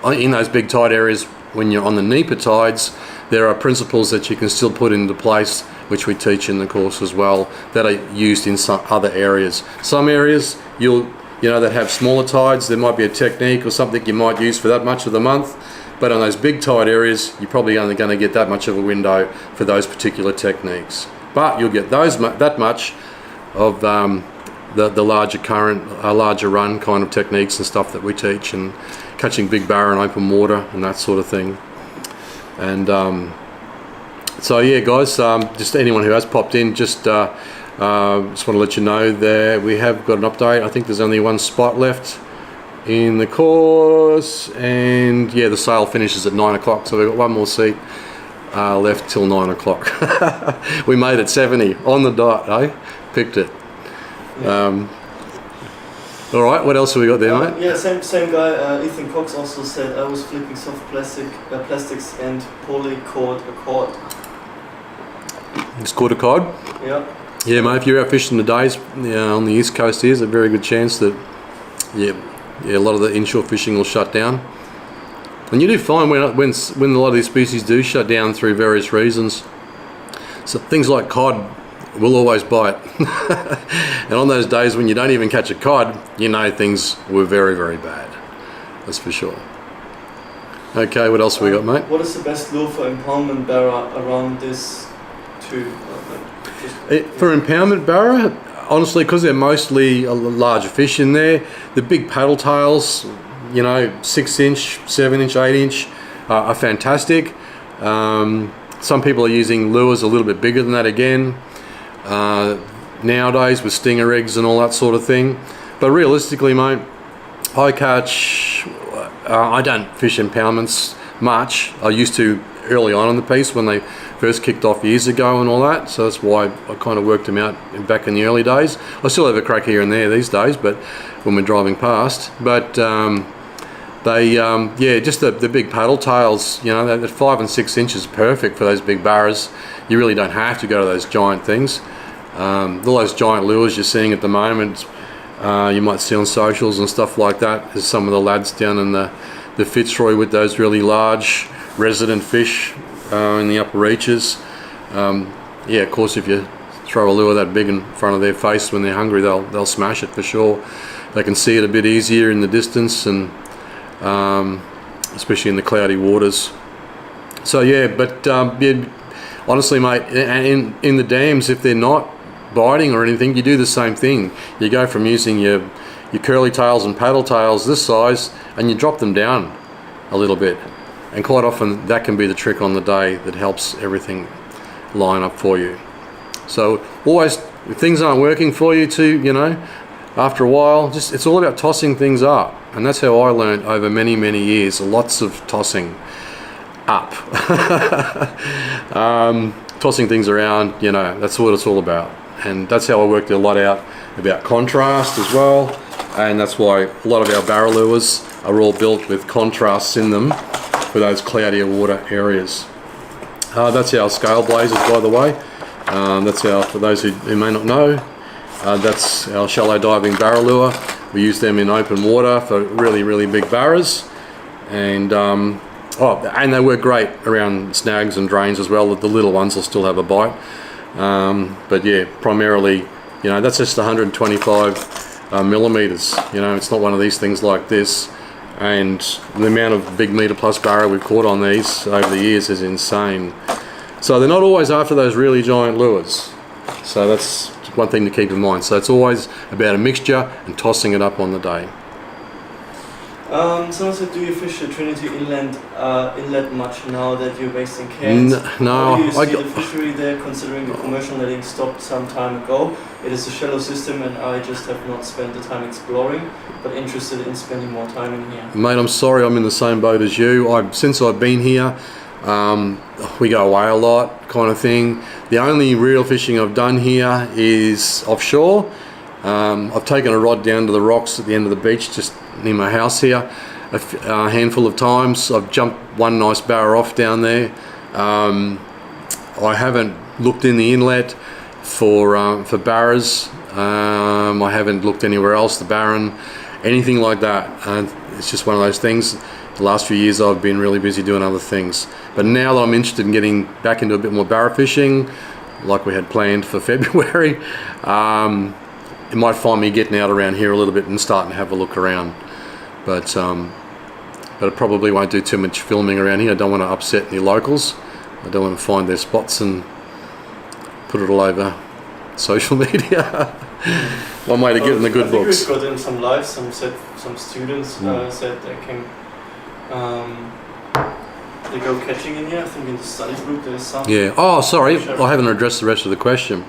in those big tide areas, when you're on the Nipa tides, there are principles that you can still put into place, which we teach in the course as well, that are used in some other areas. Some areas that have smaller tides, there might be a technique or something you might use for that much of the month, but on those big tide areas, you're probably only going to get that much of a window for those particular techniques. But you'll get that much of the larger current, larger run kind of techniques and stuff that we teach, and catching big barra in open water and that sort of thing. And so yeah, guys, just anyone who has popped in, just want to let you know that we have got an update. I think there's only one spot left in the course, and yeah, the sale finishes at 9 o'clock, so we've got one more seat left till 9 o'clock. We made it 70 on the dot, eh? Picked it. All right, what else have we got there, mate? Yeah, same guy. Ethan Cox also said I was flipping soft plastics and poorly caught a cod. Just caught a cod? Yeah. Yeah, mate, if you're out fishing the days on the east coast here, there's a very good chance that, a lot of the inshore fishing will shut down. And you do find when a lot of these species do shut down through various reasons, so things like cod will always bite. And on those days when you don't even catch a cod, you know things were very, very bad. That's for sure. Okay, what else have we got, mate? What is the best lure for impoundment barra around this too? For impoundment barra, honestly, because they're mostly larger fish in there, the big paddle tails, 6-inch, 7-inch, 8-inch are fantastic. Some people are using lures a little bit bigger than that again. Nowadays with stinger eggs and all that sort of thing. But realistically, mate, I don't fish impoundments much. I used to early on in the piece when they first kicked off years ago and all that, so that's why I kind of worked them out back in the early days. I still have a crack here and there these days, but when we're driving past. But just the big paddle tails, that 5 and 6 inches is perfect for those big barras. You really don't have to go to those giant things. All those giant lures you're seeing at the moment, you might see on socials and stuff like that. There's some of the lads down in the Fitzroy with those really large resident fish in the upper reaches. Of course, if you throw a lure that big in front of their face when they're hungry, they'll smash it for sure. They can see it a bit easier in the distance, and especially in the cloudy waters. So honestly, mate, in the dams, if they're not biting or anything, you do the same thing. You go from using your curly tails and paddle tails this size, and you drop them down a little bit. And quite often that can be the trick on the day that helps everything line up for you. So always, if things aren't working for you after a while, it's all about tossing things up. And that's how I learned over many, many years, lots of tossing up. Tossing things around, that's what it's all about. And that's how I worked a lot out about contrast as well. And that's why a lot of our barra lures are all built with contrasts in them for those cloudier water areas. That's our scale blazers, by the way. For those who may not know, that's our shallow diving barra lure. We use them in open water for really, really big barras. And they work great around snags and drains as well. The little ones will still have a bite. Primarily, that's just 125 millimeters. It's not one of these things like this. And the amount of big metre plus barra we've caught on these over the years is insane. So they're not always after those really giant lures. So that's one thing to keep in mind. So it's always about a mixture and tossing it up on the day. Someone said, do you fish the Trinity inlet much now that you're based in Cairns? No. How do you see the fishery there, considering the commercial netting stopped some time ago? It is a shallow system and I just have not spent the time exploring, but interested in spending more time in here. Mate, I'm sorry, I'm in the same boat as you. Since I've been here, we go away a lot, kind of thing. The only real fishing I've done here is offshore. I've taken a rod down to the rocks at the end of the beach just near my house here a handful of times. I've jumped one nice barra off down there. I haven't looked in the inlet for barras. I haven't looked anywhere else, the Barron, anything like that. It's just one of those things. The last few years I've been really busy doing other things. But now that I'm interested in getting back into a bit more barra fishing, like we had planned for February, you might find me getting out around here a little bit and starting to have a look around. But I probably won't do too much filming around here. I don't want to upset any locals. I don't want to find their spots and put it all over social media. One way to get in the good books. I think we've got in some lives, some students said they can they go catching in here. I think in the study group there's some. Yeah. Oh, sorry, I haven't addressed the rest of the question.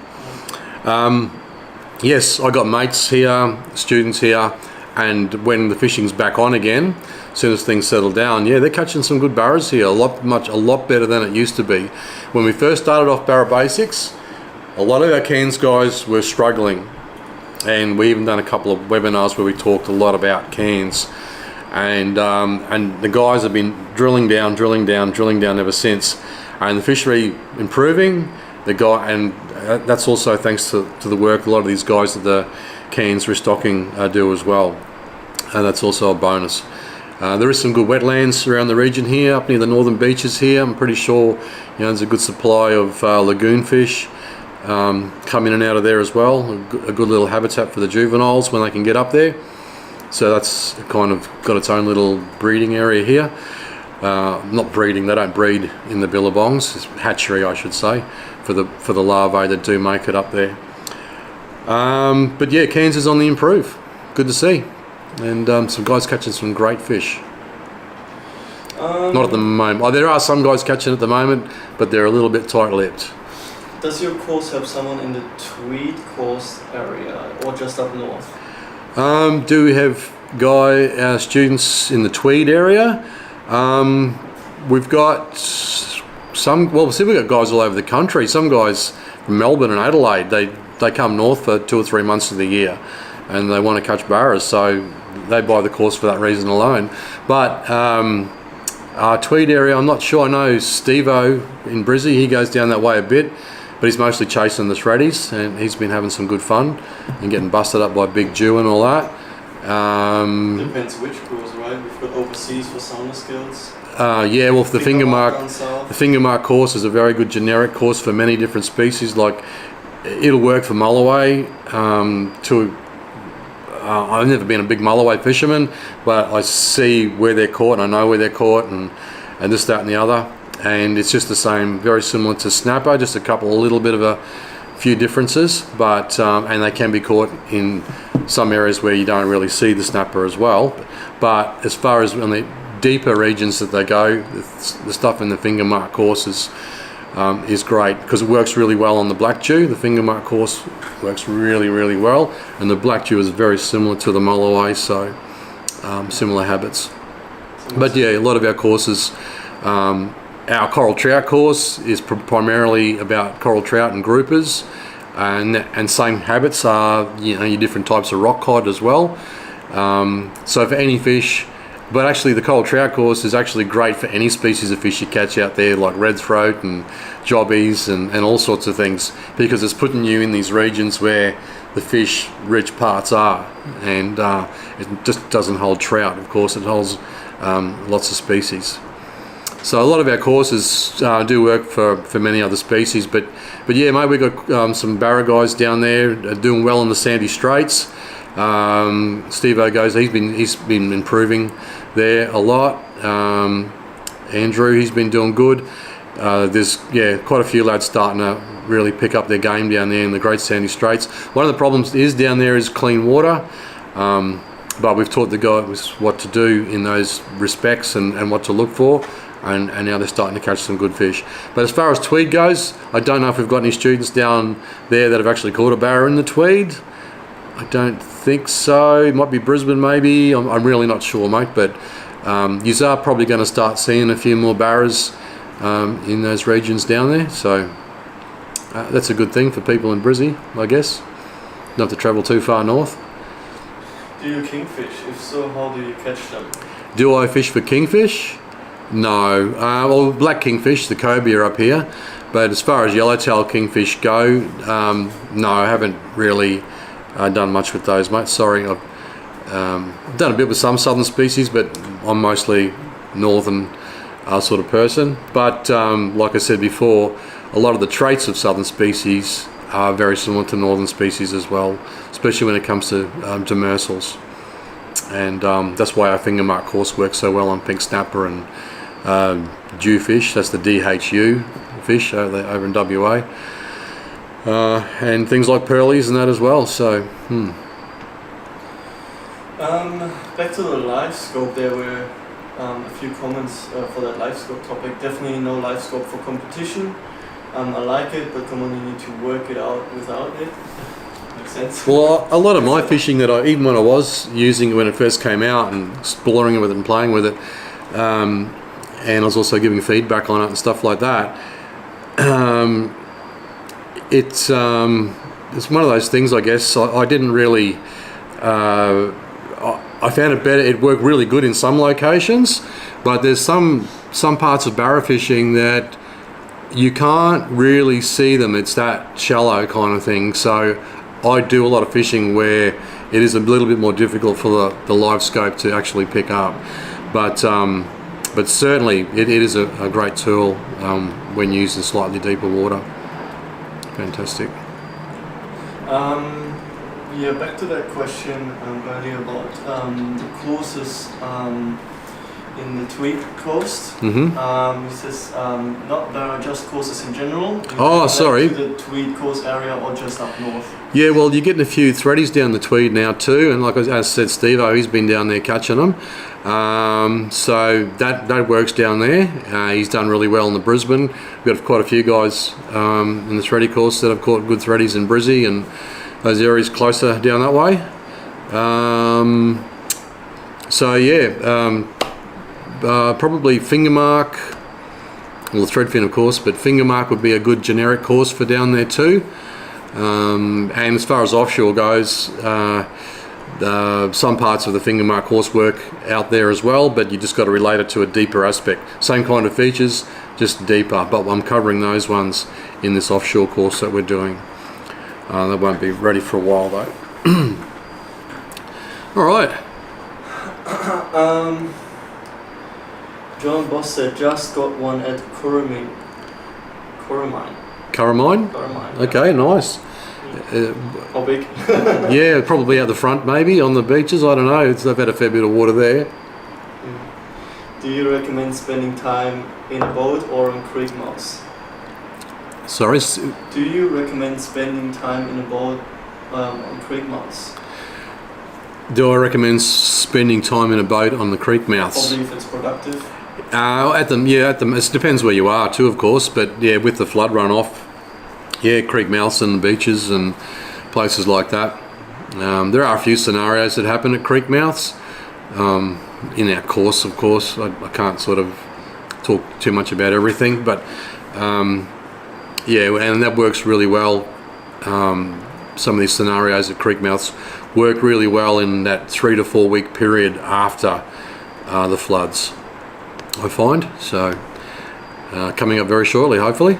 Yes, I got mates here, students here, and when the fishing's back on again, as soon as things settle down, yeah, they're catching some good barras here, a lot better than it used to be. When we first started off Barra Basics, a lot of our Cairns guys were struggling. and we even done a couple of webinars where we talked a lot about cans, and the guys have been drilling down ever since, and the fishery improving. That's also thanks to the work a lot of these guys at the cans restocking do as well, and that's also a bonus. There is some good wetlands around the region here, up near the northern beaches here. I'm pretty sure there's a good supply of lagoon fish come in and out of there as well. A good little habitat for the juveniles when they can get up there. So that's kind of got its own little breeding area here. Not breeding, they don't breed in the billabongs. It's hatchery, I should say, for the larvae that do make it up there. But yeah, Cairns is on the improve. Good to see. And some guys catching some great fish. Not at the moment. Oh, there are some guys catching at the moment, but they're a little bit tight-lipped. Does your course have someone in the Tweed course area or just up north? Do we have students in the Tweed area? We've got some. Well, see, we've got guys all over the country. Some guys from Melbourne and Adelaide. They come north for 2 or 3 months of the year, and they want to catch barras, so they buy the course for that reason alone. But our Tweed area, I'm not sure. I know Steve-O in Brizzy, he goes down that way a bit, but he's mostly chasing the shreddies, and he's been having some good fun and getting busted up by Big Jew and all that. Depends which course, right? We've got overseas for sauna skills. Yeah, well, the finger mark course is a very good generic course for many different species. Like, it'll work for mulloway. I've never been a big mulloway fisherman, but I see where they're caught, and I know where they're caught, and this, that, and the other. And it's just the same, very similar to snapper, just a little bit of a few differences. But and they can be caught in some areas where you don't really see the snapper as well. But as far as on the deeper regions that they go, the stuff in the finger mark course is great because it works really well on the black jew. The finger mark course works really, really well, and the black jew is very similar to the mulloway, so similar habits. But yeah, a lot of our courses, our coral trout course is primarily about coral trout and groupers, and same habits are your different types of rock cod as well. So for any fish. But actually the coral trout course is actually great for any species of fish you catch out there, like red throat and jobbies and all sorts of things, because it's putting you in these regions where the fish rich parts are, and it just doesn't hold trout, of course, it holds lots of species. So a lot of our courses do work for many other species, but yeah, mate, we've got some barra guys down there doing well in the sandy straits. Steve-O goes, he's been improving there a lot. Andrew, he's been doing good. There's quite a few lads starting to really pick up their game down there in the Great Sandy Straits. One of the problems is down there is clean water, but we've taught the guys what to do in those respects and what to look for, and now they're starting to catch some good fish. But as far as Tweed goes, I don't know if we've got any students down there that have actually caught a barra in the Tweed. I don't think so. It might be Brisbane, maybe. I'm really not sure, mate. But you are probably going to start seeing a few more barras in those regions down there. So that's a good thing for people in Brizzy, I guess. Not to travel too far north. Do you kingfish? If so, how do you catch them? Do I fish for kingfish? No. Well, black kingfish, the cobia up here. But as far as yellowtail kingfish go, no, I haven't really done much with those, mate. Sorry, I've done a bit with some southern species, but I'm mostly northern sort of person. But like I said before, a lot of the traits of southern species are very similar to northern species as well, especially when it comes to demersals. And that's why our finger mark course works so well on pink snapper and jewfish. That's the DHU fish over in WA. And things like pearlies and that as well. So, back to the live scope, there were a few comments for that live scope topic. Definitely no live scope for competition. I like it, but come on, you need to work it out without it. Makes sense. Well, a lot of my fishing that even when I was using it when it first came out and exploring with it and playing with it, and I was also giving feedback on it and stuff like that. It's it's one of those things, I guess. I didn't really. I found it better. It worked really good in some locations, but there's some parts of barra fishing that you can't really see them. It's that shallow kind of thing. So I do a lot of fishing where it is a little bit more difficult for the live scope to actually pick up. But certainly it is a great tool when used in slightly deeper water. Fantastic. Yeah, back to that question earlier about the courses in the Tweed coast. Mm-hmm. He says not Barra, just courses in general. Oh, sorry. To the Tweed coast area or just up north? Yeah, well, you're getting a few threadies down the Tweed now too, and like I said, Steve-O, he's been down there catching them. So that works down there. He's done really well in the Brisbane. We've got quite a few guys in the thready course that have caught good threadies in Brizzy and those areas closer down that way. So yeah, probably fingermark, well, threadfin of course, but fingermark would be a good generic course for down there too. And as far as offshore goes, some parts of the fingermark course work out there as well, but you just got to relate it to a deeper aspect. Same kind of features, just deeper, but I'm covering those ones in this offshore course that we're doing. They won't be ready for a while though. All right. John Boss said just got one at Curramine. Curramine? Okay, nice. How big? Yeah, probably out the front maybe on the beaches. I don't know. They've had a fair bit of water there. Do you recommend spending time in a boat or on creek mouths? Sorry? Do you recommend spending time in a boat on creek mouths? Do I recommend spending time in a boat on the creek mouths? Probably if it's productive. It depends where you are too, of course, but yeah, with the flood runoff, yeah, creek mouths and beaches and places like that. There are a few scenarios that happen at creek mouths. In our course, of course, I can't sort of talk too much about everything, but yeah, and that works really well. Some of these scenarios at creek mouths work really well in that 3 to 4 week period after the floods, I find. So coming up very shortly, hopefully.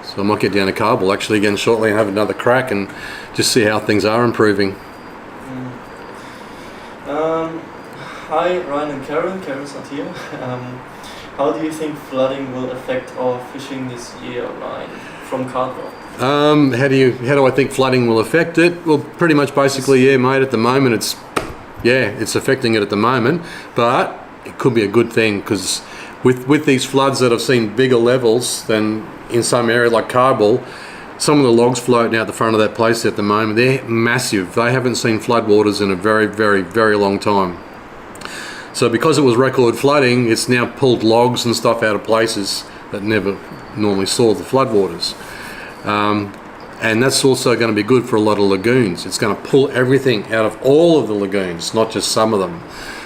So I might get down to Carball actually again shortly and have another crack and just see how things are improving. Hi Ryan and Karen. Karen's not here. How do you think flooding will affect our fishing this year, Ryan? From Cardwell. How do I think flooding will affect it? Well, pretty much basically, yeah, mate. At the moment, it's affecting it at the moment, but it could be a good thing because with these floods that have seen bigger levels than in some area like Cardwell, some of the logs floating out the front of that place at the moment, they're massive. They haven't seen floodwaters in a very, very, very long time. So because it was record flooding, it's now pulled logs and stuff out of places that never normally saw the floodwaters. And that's also going to be good for a lot of lagoons. It's going to pull everything out of all of the lagoons, not just some of them.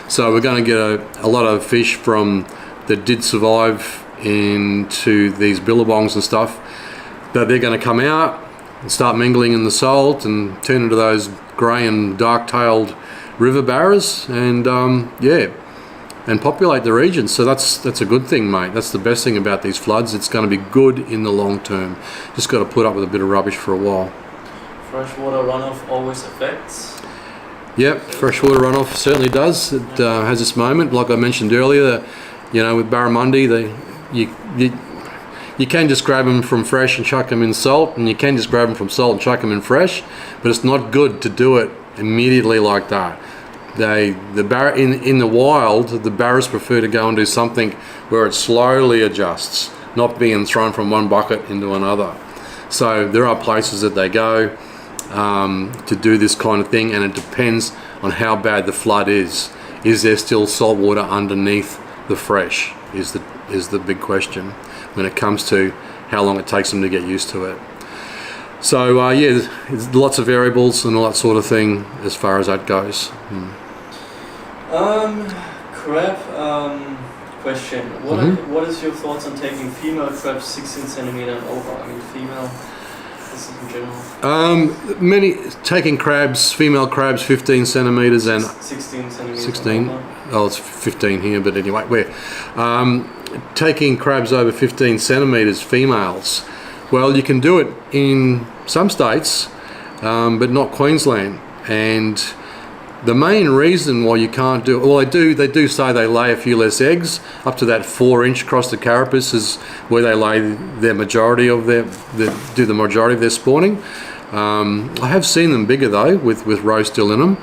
So we're going to get a lot of fish that did survive into these billabongs and stuff, that they're going to come out and start mingling in the salt and turn into those grey and dark-tailed river barras and and populate the region. So that's a good thing, mate. That's the best thing about these floods. It's going to be good in the long term. Just got to put up with a bit of rubbish for a while. Freshwater runoff always affects? Yep, freshwater runoff certainly does. It has this moment, like I mentioned earlier, with barramundi, you can just grab them from fresh and chuck them in salt, and you can just grab them from salt and chuck them in fresh, but it's not good to do it immediately like that. In the wild, the barras prefer to go and do something where it slowly adjusts, not being thrown from one bucket into another. So there are places that they go to do this kind of thing, and it depends on how bad the flood is. Is there still salt water underneath the fresh is the big question when it comes to how long it takes them to get used to it. So yeah, there's lots of variables and all that sort of thing as far as that goes. Crab question. What is your thoughts on taking female crabs 16 centimeter and over? I mean, female practices in general? Many taking crabs, female crabs, 15 centimeters and 16 centimeters. 16. Oh, it's 15 here, but anyway, we're taking crabs over 15 centimeters, females. Well, you can do it in some states, but not Queensland. And the main reason why you can't do it, well, they do say they lay a few less eggs. Up to that 4-inch across the carapace is where they lay their majority of do the majority of their spawning. I have seen them bigger though, with roe still in them.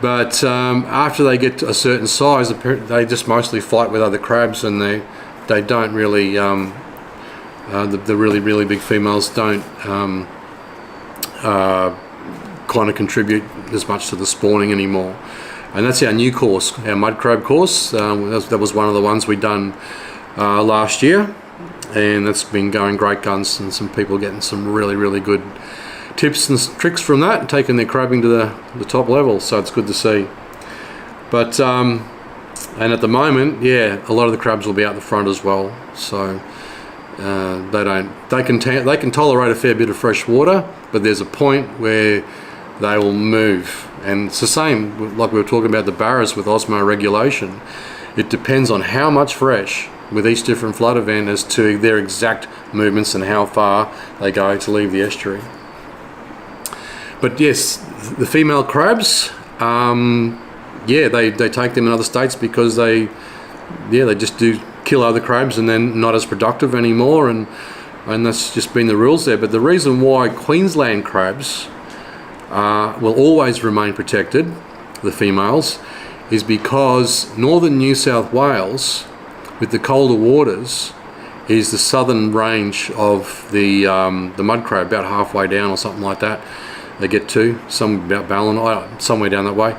But after they get to a certain size, they just mostly fight with other crabs, and they don't really. The really big females don't kind of contribute as much to the spawning anymore. And that's our new course, our mud crab course. That was one of the ones we done last year, and that's been going great guns, and some people getting some really good tips and tricks from that, and taking their crabbing to the top level. So it's good to see. But and at the moment, yeah, a lot of the crabs will be out the front as well. So they can tolerate a fair bit of fresh water, but there's a point where they will move. And it's the same, like we were talking about the barras with osmoregulation. It depends on how much fresh with each different flood event as to their exact movements and how far they go to leave the estuary. But yes, the female crabs, yeah, they take them in other states because they just do kill other crabs and then not as productive anymore, and that's just been the rules there. But the reason why Queensland crabs will always remain protected, the females, is because northern New South Wales, with the colder waters, is the southern range of the mud crab, about halfway down or something like that. They get to some about Ballina, somewhere down that way.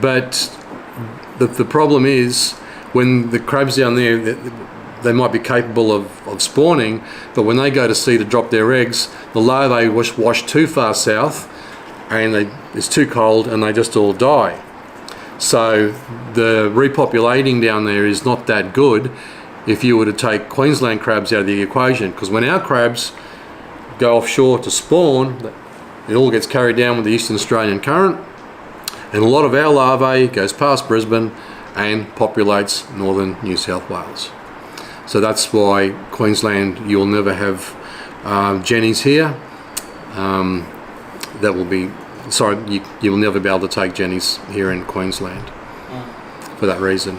But the problem is when the crabs down there, they might be capable of spawning, but when they go to sea to drop their eggs, the larvae wash too far south, and it's too cold, and they just all die. So the repopulating down there is not that good if you were to take Queensland crabs out of the equation, because when our crabs go offshore to spawn, it all gets carried down with the Eastern Australian current, and a lot of our larvae goes past Brisbane and populates northern New South Wales. So that's why Queensland, you'll never have jennies here. That will be, sorry, you'll never be able to take jennies here in Queensland for that reason.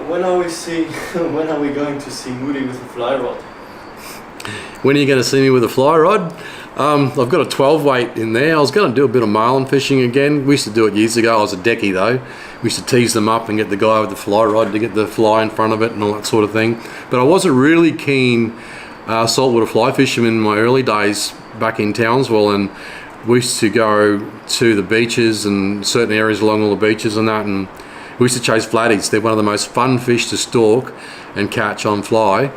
When are we going to see Moody with a fly rod? When are you going to see me with a fly rod? I've got a 12 weight in there. I was going to do a bit of marlin fishing again. We used to do it years ago. I was a decky though. We used to tease them up and get the guy with the fly rod to get the fly in front of it and all that sort of thing. But I wasn't really keen saltwater fly fisherman in my early days back in Townsville, and we used to go to the beaches and certain areas along all the beaches and that, and we used to chase flatties. They're one of the most fun fish to stalk and catch on fly.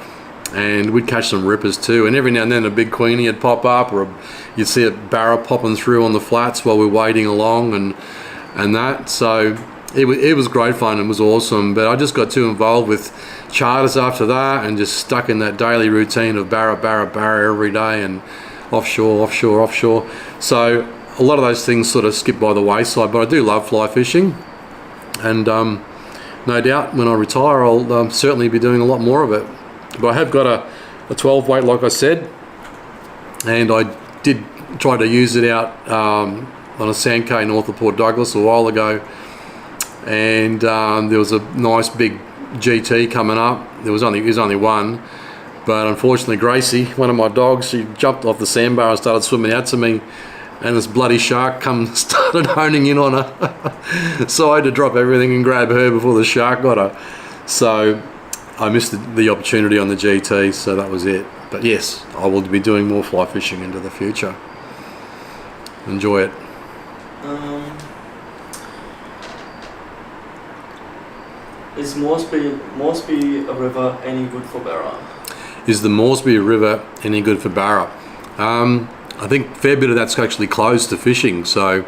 And we'd catch some rippers too, and every now and then a big queenie would pop up, or you'd see a barra popping through on the flats while we're wading along and that. So it was great fun. It was awesome, but I just got too involved with charters after that and just stuck in that daily routine of barra every day and offshore. So a lot of those things sort of skip by the wayside, but I do love fly fishing, and no doubt when I retire I'll certainly be doing a lot more of it. But I have got a 12 weight, like I said, and I did try to use it out on a sand cay north of Port Douglas a while ago, and there was a nice big GT coming up. There was only one, but unfortunately Gracie, one of my dogs, she jumped off the sandbar and started swimming out to me, and this bloody shark started honing in on her. So I had to drop everything and grab her before the shark got her. So I missed the opportunity on the GT, so that was it. But yes, I will be doing more fly fishing into the future. Enjoy it. Is Moresby a river any good for barra? Is the Moresby River any good for barra? I think a fair bit of that's actually closed to fishing, so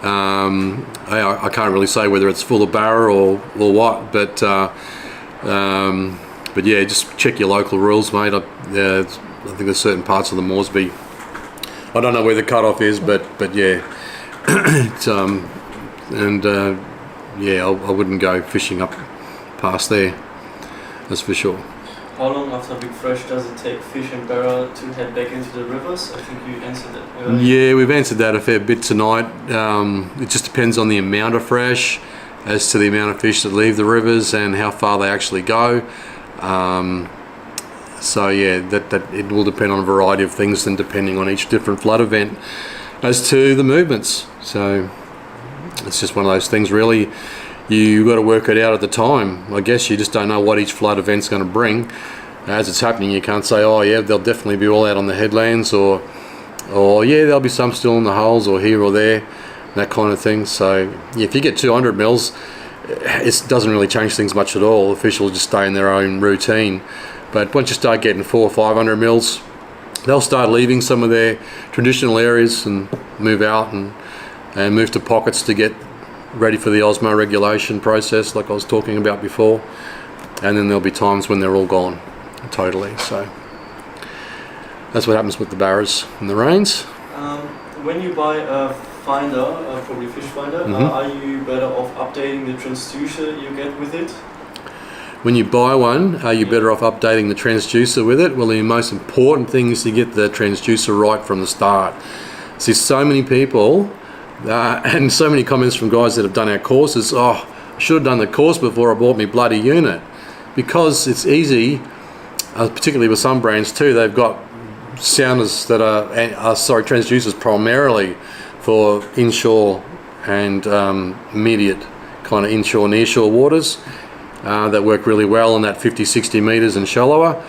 I can't really say whether it's full of barra or what, but yeah, just check your local rules, mate. I think there's certain parts of the Moresby. I don't know where the cutoff is, but yeah, it's, yeah, I wouldn't go fishing up past there. That's for sure. How long after big fresh does it take fish and barra to head back into the rivers? I think you answered that earlier. Yeah, we've answered that a fair bit tonight. It just depends on the amount of fresh, as to the amount of fish that leave the rivers and how far they actually go. So yeah, that it will depend on a variety of things, and depending on each different flood event as to the movements. So it's just one of those things, really. You've got to work it out at the time. I guess you just don't know what each flood event's going to bring. As it's happening, you can't say, oh yeah, they'll definitely be all out on the headlands, or yeah, there'll be some still in the holes, or here or there, that kind of thing. So yeah, if you get 200 mils, it doesn't really change things much at all. The fish will just stay in their own routine. But once you start getting 400 or 500 mils, they'll start leaving some of their traditional areas and move out and move to pockets to get ready for the osmo regulation process, like I was talking about before. And then there'll be times when they're all gone totally. So that's what happens with the barras and the rains. When you buy a finder, probably fish finder, are you better off updating the transducer you get with it? When you buy one, are you better off updating the transducer with it? Well, the most important thing is to get the transducer right from the start. See, so many people and so many comments from guys that have done our courses, oh, I should have done the course before I bought my bloody unit. Because it's easy, particularly with some brands too, they've got sounders that are transducers primarily for inshore and immediate kind of inshore, nearshore waters that work really well in that 50-60 meters and shallower.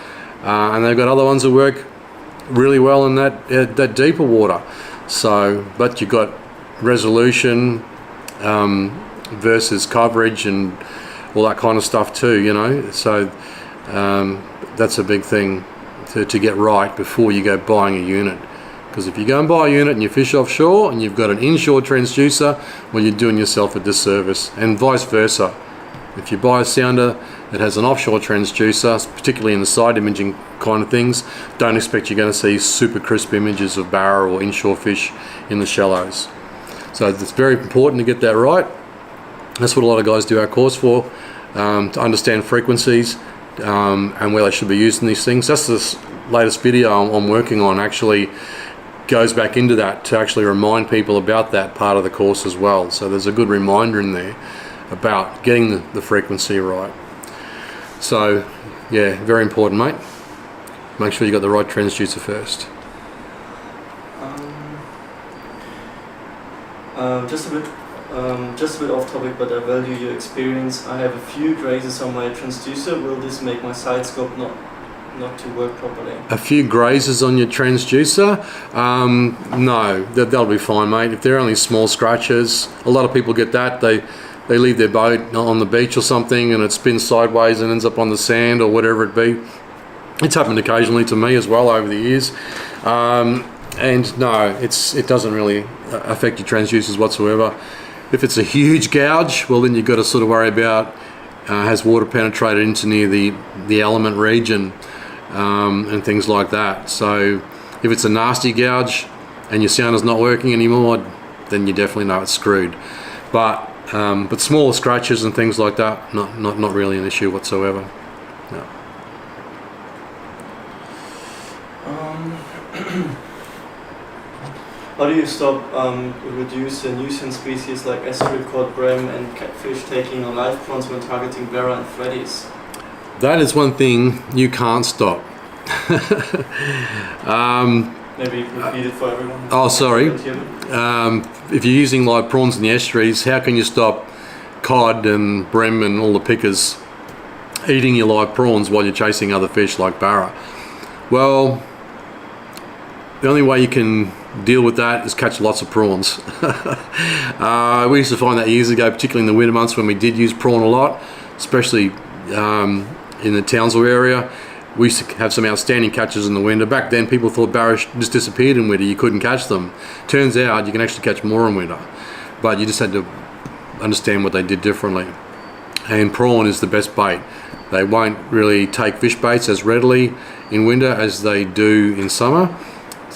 And they've got other ones that work really well in that deeper water. So, but you've got resolution versus coverage and all that kind of stuff too, you know. So that's a big thing to get right before you go buying a unit. Because if you go and buy a unit and you fish offshore and you've got an inshore transducer, well, you're doing yourself a disservice, and vice versa. If you buy a sounder that has an offshore transducer, particularly in the side imaging kind of things, don't expect you're going to see super crisp images of barra or inshore fish in the shallows. So it's very important to get that right. That's what a lot of guys do our course for, to understand frequencies and where they should be using these things. That's the latest video I'm working on, actually goes back into that to actually remind people about that part of the course as well. So there's a good reminder in there about getting the frequency right. So yeah, very important, mate. Make sure you got the right transducer first. Just a bit off topic, but I value your experience. I have a few grazes on my transducer. Will this make my side scope not to work properly? A few grazes on your transducer? No, that'll be fine, mate. If they're only small scratches, a lot of people get that. They leave their boat on the beach or something and it spins sideways and ends up on the sand or whatever it be. It's happened occasionally to me as well over the years. And no, it doesn't really affect your transducers whatsoever. If it's a huge gouge, well then you've got to sort of worry about has water penetrated into near the element region and things like that. So if it's a nasty gouge and your sounder's not working anymore, then you definitely know it's screwed. But smaller scratches and things like that, not really an issue whatsoever. No. How do you reduce the nuisance species like estuary cod, bram and catfish taking on live prawns when targeting barra and freddies? That is one thing you can't stop. Maybe repeat it for everyone. Oh, sorry. If you're using live prawns in the estuaries, how can you stop cod and bram and all the pickers eating your live prawns while you're chasing other fish like barra? Well, the only way you can deal with that is catch lots of prawns. We used to find that years ago, particularly in the winter months when we did use prawn a lot, especially in the Townsville area. We used to have some outstanding catches in the winter. Back then people thought barra just disappeared in winter, you couldn't catch them. Turns out you can actually catch more in winter, but you just had to understand what they did differently. And prawn is the best bait. They won't really take fish baits as readily in winter as they do in summer,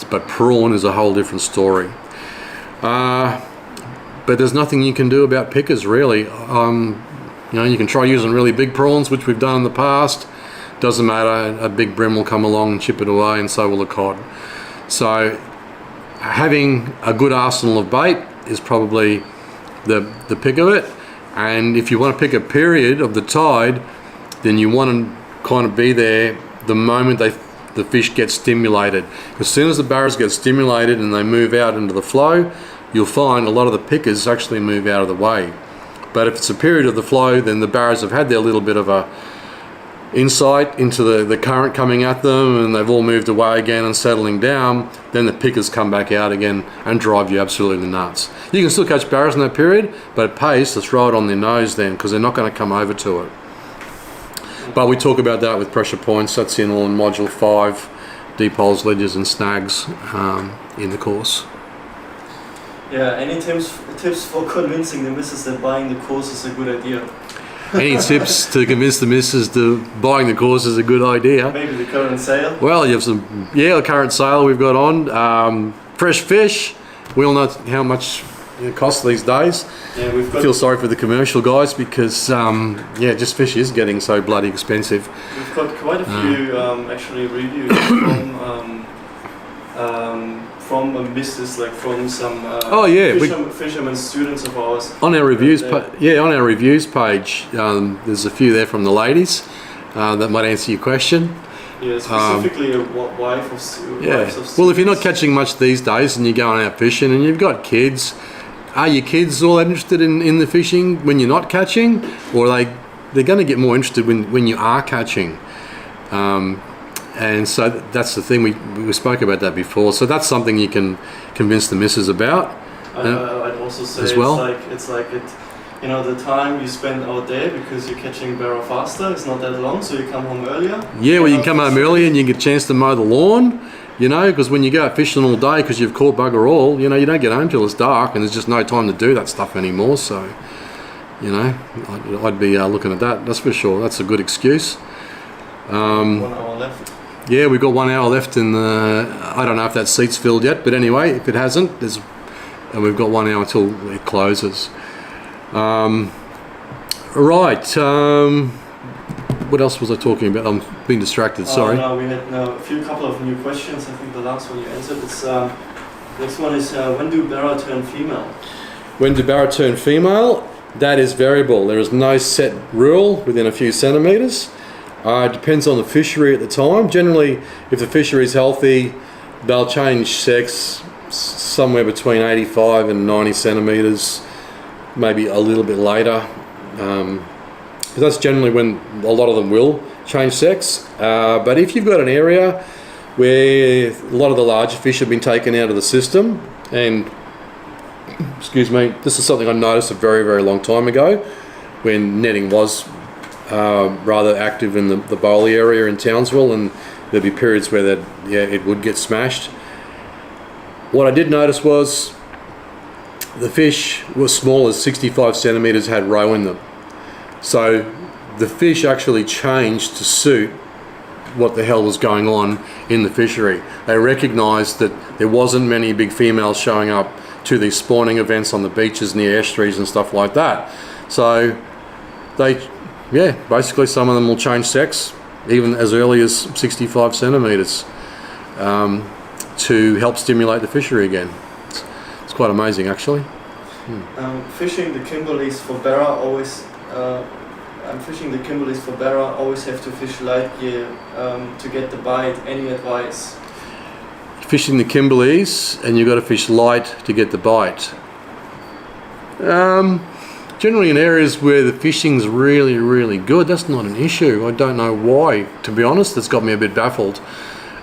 but prawn is a whole different story. But there's nothing you can do about pickers really. You know, you can try using really big prawns, which we've done in the past. Doesn't matter, a big brim will come along and chip it away, and so will the cod. So having a good arsenal of bait is probably the pick of it. And if you want to pick a period of the tide, then you want to kind of be there the moment the fish get stimulated. As soon as the barras get stimulated and they move out into the flow, you'll find a lot of the pickers actually move out of the way. But if it's a period of the flow, then the barras have had their little bit of a insight into the current coming at them, and they've all moved away again and settling down. Then the pickers come back out again and drive you absolutely nuts. You can still catch barras in that period, but it pays to throw it on their nose then, because they're not going to come over to it. But we talk about that with pressure points. That's in all in module 5, deep holes, ledges and snags in the course. Yeah, any tips for convincing the missus that buying the course is a good idea? Any tips to convince the missus to buying the course is a good idea? Maybe the current sale? Well, you have the current sale we've got on. Fresh fish, we all know how much it costs these days. Yeah, I feel sorry for the commercial guys because, just fish is getting so bloody expensive. We've got quite a few actually reviews from a business, like from some fishermen students of ours. On our reviews, on our reviews page, there's a few there from the ladies that might answer your question. Yeah, specifically a wife of students. Well, if you're not catching much these days and you're going out fishing and you've got kids, are your kids all interested in the fishing when you're not catching, or they're going to get more interested when you are catching? And so that's the thing, we spoke about that before. So that's something you can convince the missus about. I'd also say as well. it's like the time you spend out there, because you're catching barra faster, it's not that long, so you come home earlier. Yeah, well, you can come home earlier and you get a chance to mow the lawn, because when you go out fishing all day because you've caught bugger all, you don't get home till it's dark and there's just no time to do that stuff anymore. So, I'd be looking at that, that's for sure. That's a good excuse. 1 hour left. Yeah, we've got 1 hour left in the, I don't know if that seat's filled yet, but anyway, if it hasn't, and we've got 1 hour until it closes. What else was I talking about? I'm being distracted, sorry. No, we had a couple of new questions. I think the last one you answered. Next one is, when do barra turn female? When do barra turn female? That is variable. There is no set rule within a few centimetres. It depends on the fishery at the time. Generally, if the fishery is healthy, they'll change sex somewhere between 85 and 90 centimetres, maybe a little bit later. Because that's generally when a lot of them will change sex. But if you've got an area where a lot of the larger fish have been taken out of the system, and excuse me, this is something I noticed a very, very long time ago when netting was rather active in the Bowley area in Townsville, and there'd be periods where it would get smashed. What I did notice was the fish was small as 65 centimetres, had roe in them. So the fish actually changed to suit what the hell was going on in the fishery. They recognised that there wasn't many big females showing up to these spawning events on the beaches near estuaries and stuff like that. So basically some of them will change sex even as early as 65 centimetres to help stimulate the fishery again. It's quite amazing actually. Fishing the Kimberleys for barra always. I'm fishing the Kimberleys for barra. Always have to fish light gear to get the bite. Any advice? Fishing the Kimberleys and you've got to fish light to get the bite. Generally in areas where the fishing's really, really good, that's not an issue. I don't know why, to be honest. That's got me a bit baffled.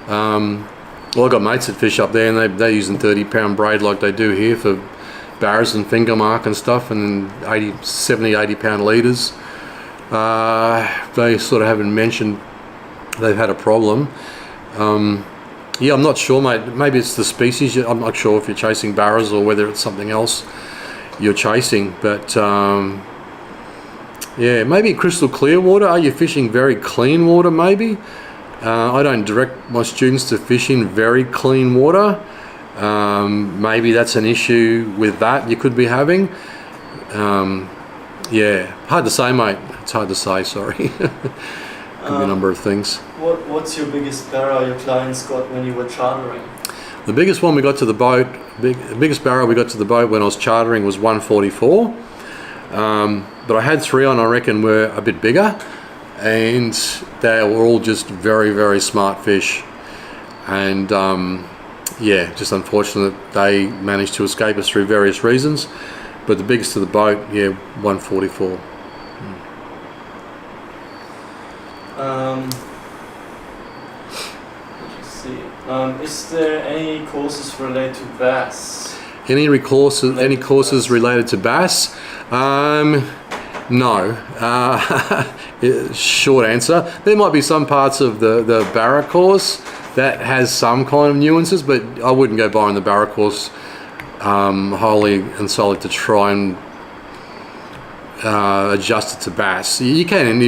Well, I've got mates that fish up there and they're using 30-pound braid like they do here for barras and finger mark and stuff, and 70, 80-pound leaders. They sort of haven't mentioned they've had a problem. I'm not sure, mate. Maybe it's the species. I'm not sure if you're chasing barras or whether it's something else you're chasing, but Yeah, maybe crystal clear water. Are you fishing very clean water? Maybe. I don't direct my students to fish in very clean water. Maybe that's an issue with that you could be having. Yeah, hard to say, mate. It's hard to say, sorry. Could be a number of things. What's your biggest barra your clients got when you were chartering? The biggest one we got to the boat, the biggest barra we got to the boat when I was chartering was 144. But I had 3 on, I reckon, were a bit bigger, and they were all just very, very smart fish. And yeah, just unfortunate they managed to escape us through various reasons. But the biggest to the boat, yeah, 144. Let's see. Is there any courses related to bass? Any courses related to bass? No. Short answer. There might be some parts of the Barra course that has some kind of nuances, but I wouldn't go buying the Barra course wholly and solely to try and adjust it to bass. You can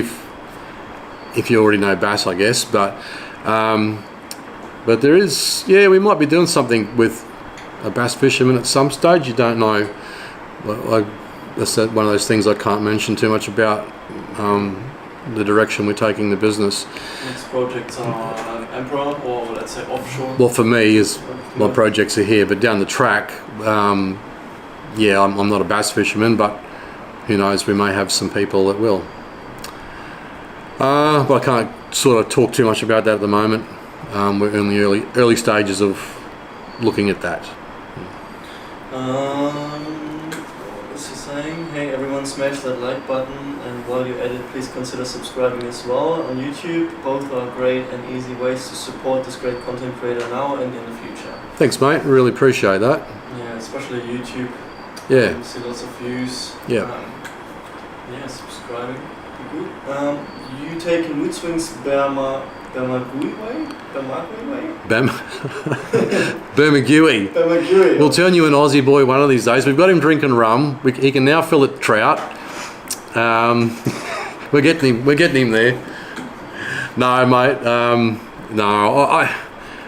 if you already know bass, I guess, but there is, yeah, we might be doing something with a bass fisherman at some stage. You don't know. That's one of those things I can't mention too much about, the direction we're taking the business. Next projects are Emperor, or let's say offshore? Well, for me, is my projects are here, but down the track, yeah, I'm not a bass fisherman, but who knows, we may have some people that will. But I can't sort of talk too much about that at the moment. We're in the early stages of looking at that. What was he saying? Hey, everyone, smash that like button, and while you're at it, please consider subscribing as well on YouTube. Both are great and easy ways to support this great content creator now and in the future. Thanks, mate. Really appreciate that. Yeah, especially YouTube. Yeah. You see lots of views. Yeah. Yeah, subscribing. Be good. You taking mood swings Bermagui way? Bermagui. Bermagui. We'll turn you an Aussie boy one of these days. We've got him drinking rum. He can now fill it trout. We're getting him there. No, mate. No,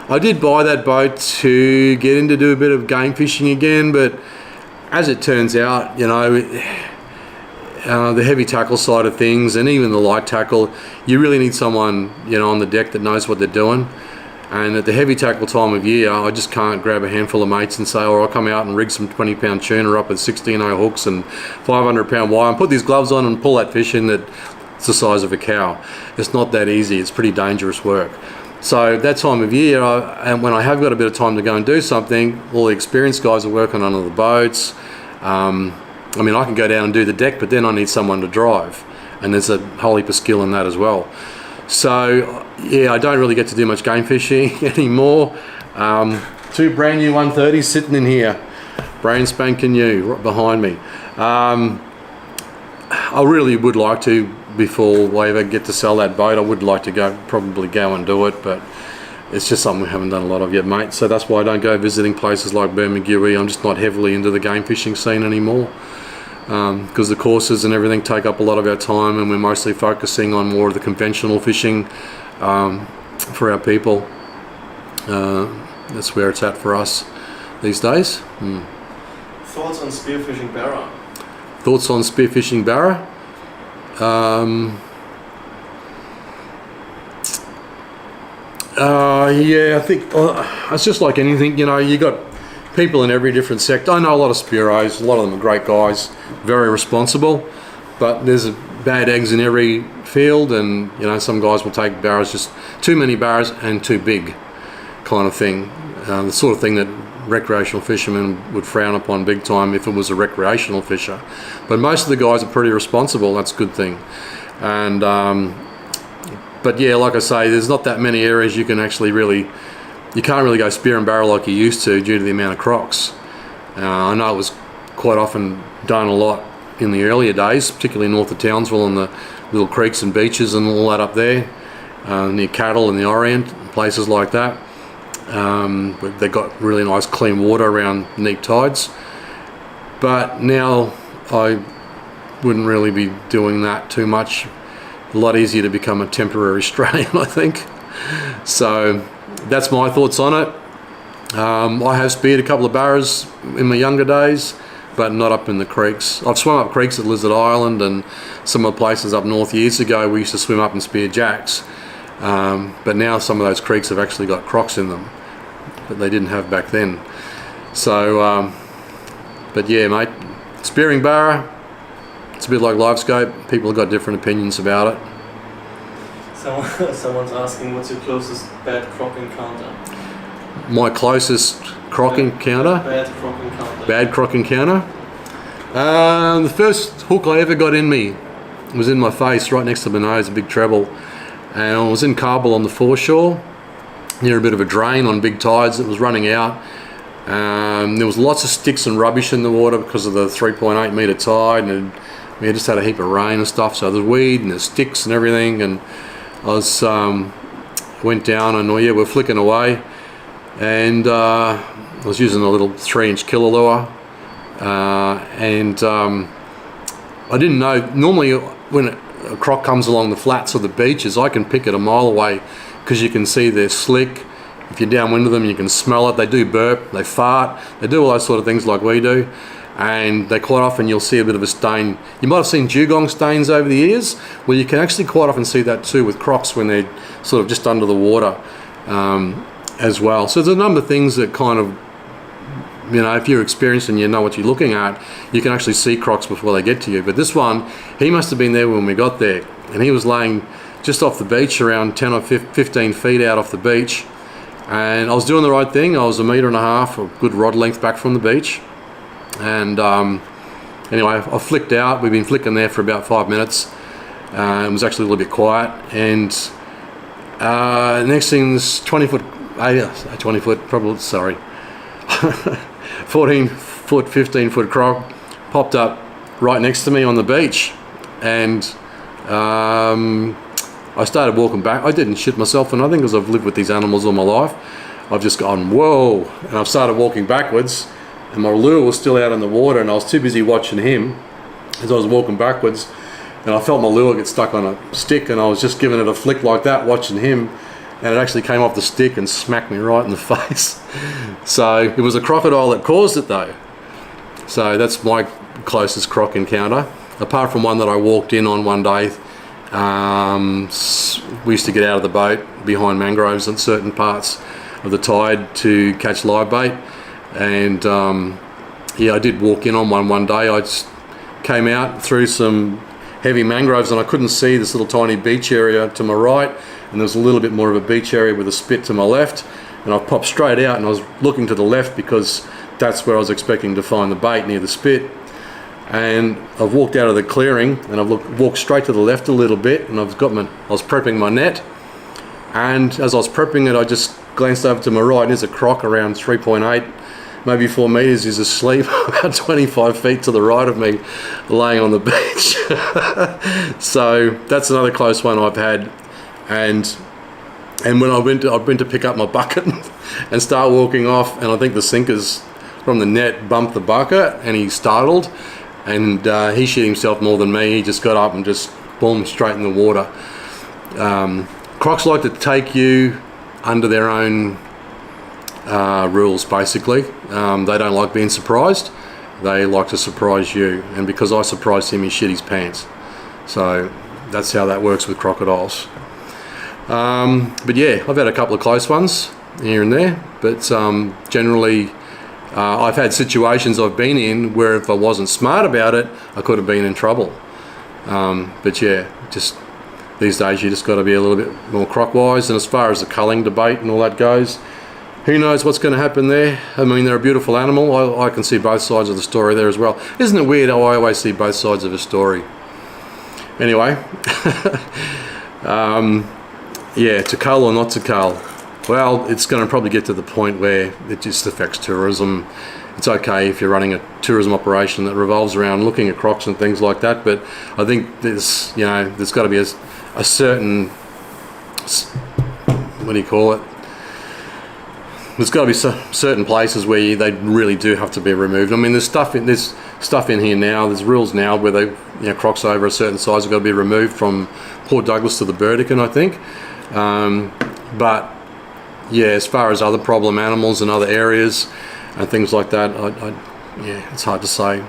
I did buy that boat to get in to do a bit of game fishing again, but as it turns out, you know, the heavy tackle side of things and even the light tackle, you really need someone, you know, on the deck that knows what they're doing. And at the heavy tackle time of year, I just can't grab a handful of mates and say, oh, I'll come out and rig some 20-pound tuna up with 16-0 hooks and 500-pound wire and put these gloves on and pull that fish in that's the size of a cow. It's not that easy. It's pretty dangerous work. So that time of year, and when I have got a bit of time to go and do something, all the experienced guys are working on the boats. I mean, I can go down and do the deck, but then I need someone to drive, and there's a whole heap of skill in that as well. So yeah, I don't really get to do much game fishing anymore. 2 brand new 130s sitting in here, brand spanking new, right behind me. I really would like to, before I ever get to sell that boat, I would like to probably go and do it, but it's just something we haven't done a lot of yet, mate. So that's why I don't go visiting places like Bermagui. I'm just not heavily into the game fishing scene anymore, because the courses and everything take up a lot of our time, and we're mostly focusing on more of the conventional fishing for our people. That's where it's at for us these days. Thoughts on spearfishing Barra? Thoughts on spearfishing Barra? Yeah, I think it's just like anything, you know, you got people in every different sector. I know a lot of spearos, a lot of them are great guys, very responsible, but there's bad eggs in every field, and you know, some guys will take barras, just too many barras and too big kind of thing. The sort of thing that recreational fishermen would frown upon big time if it was a recreational fisher. But most of the guys are pretty responsible, that's a good thing. And but yeah, like I say, there's not that many areas you can actually you can't really go spear and barrel like you used to due to the amount of crocs. I know it was quite often done a lot in the earlier days, particularly north of Townsville and the little creeks and beaches and all that up there, near Cattle and the Orient, places like that. They got really nice clean water around neap tides. But now I wouldn't really be doing that too much. A lot easier to become a temporary Australian, I think. So that's my thoughts on it. I have speared a couple of barras in my younger days, but not up in the creeks. I've swum up creeks at Lizard Island and some of the places up north years ago. We used to swim up and spear jacks, but now some of those creeks have actually got crocs in them that they didn't have back then. So, but yeah, mate, spearing barra, it's a bit like live scope. People have got different opinions about it. Someone's asking, what's your closest bad croc encounter? My closest croc encounter? Bad croc encounter. Bad croc encounter? The first hook I ever got in me was in my face, right next to my nose, a big treble. And I was in Kabul on the foreshore, near a bit of a drain on big tides that was running out. There was lots of sticks and rubbish in the water because of the 3.8 metre tide, and we had just had a heap of rain and stuff, so there's weed and there's sticks and everything, and I was went down and we're flicking away, and I was using a little 3-inch killer lure, and I didn't know, normally when a croc comes along the flats or the beaches, I can pick it a mile away because you can see they're slick. If you're downwind of them, you can smell it. They do burp, they fart, they do all those sort of things like we do, and they quite often you'll see a bit of a stain. You might have seen dugong stains over the years. Well, you can actually quite often see that too with crocs when they're sort of just under the water as well. So there's a number of things that kind of, you know, if you're experienced and you know what you're looking at, you can actually see crocs before they get to you. But this one, he must have been there when we got there, and he was laying just off the beach, around 10 or 15 feet out off the beach. And I was doing the right thing. I was 1.5 meters, a good rod length back from the beach. And anyway, I flicked out. We've been flicking there for about 5 minutes. It was actually a little bit quiet. And next thing's 20 foot, probably, sorry, 14 foot, 15 foot croc popped up right next to me on the beach. And I started walking back. I didn't shit myself or nothing because I've lived with these animals all my life. I've just gone, whoa, and I've started walking backwards, and my lure was still out in the water, and I was too busy watching him as I was walking backwards, and I felt my lure get stuck on a stick, and I was just giving it a flick like that, watching him, and it actually came off the stick and smacked me right in the face. So it was a crocodile that caused it though. So that's my closest croc encounter, apart from one that I walked in on one day. We used to get out of the boat behind mangroves in certain parts of the tide to catch live bait, and yeah, I did walk in on one day. I just came out through some heavy mangroves and I couldn't see this little tiny beach area to my right, and there was a little bit more of a beach area with a spit to my left, and I popped straight out and I was looking to the left because that's where I was expecting to find the bait, near the spit. And I've walked out of the clearing and I've walked straight to the left a little bit, and I was prepping my net, and as I was prepping it, I just glanced over to my right, and there's a croc around 3.8, maybe 4 meters. He's asleep about 25 feet to the right of me, laying on the beach. So that's another close one I've had. And when I went to pick up my bucket and start walking off, and I think the sinkers from the net bumped the bucket, and he startled. And he shit himself more than me. He just got up and just boom, straight in the water. Crocs like to take you under their own rules, basically. They don't like being surprised. They like to surprise you. And because I surprised him, he shit his pants. So that's how that works with crocodiles. But yeah, I've had a couple of close ones here and there. But generally, I've had situations I've been in where if I wasn't smart about it, I could have been in trouble. But yeah, just these days you just got to be a little bit more croc-wise. And as far as the culling debate and all that goes, who knows what's going to happen there? I mean, they're a beautiful animal. I can see both sides of the story there as well. Isn't it weird how I always see both sides of a story? Anyway, yeah, to cull or not to cull. Well, it's going to probably get to the point where it just affects tourism. It's okay if you're running a tourism operation that revolves around looking at crocs and things like that, but I think there's got to be a certain, what do you call it? There's got to be certain places where they really do have to be removed. I mean, there's stuff in here now. There's rules now where they, crocs over a certain size have got to be removed from Port Douglas to the Burdekin, I think. But yeah, as far as other problem animals and other areas and things like that, yeah, it's hard to say.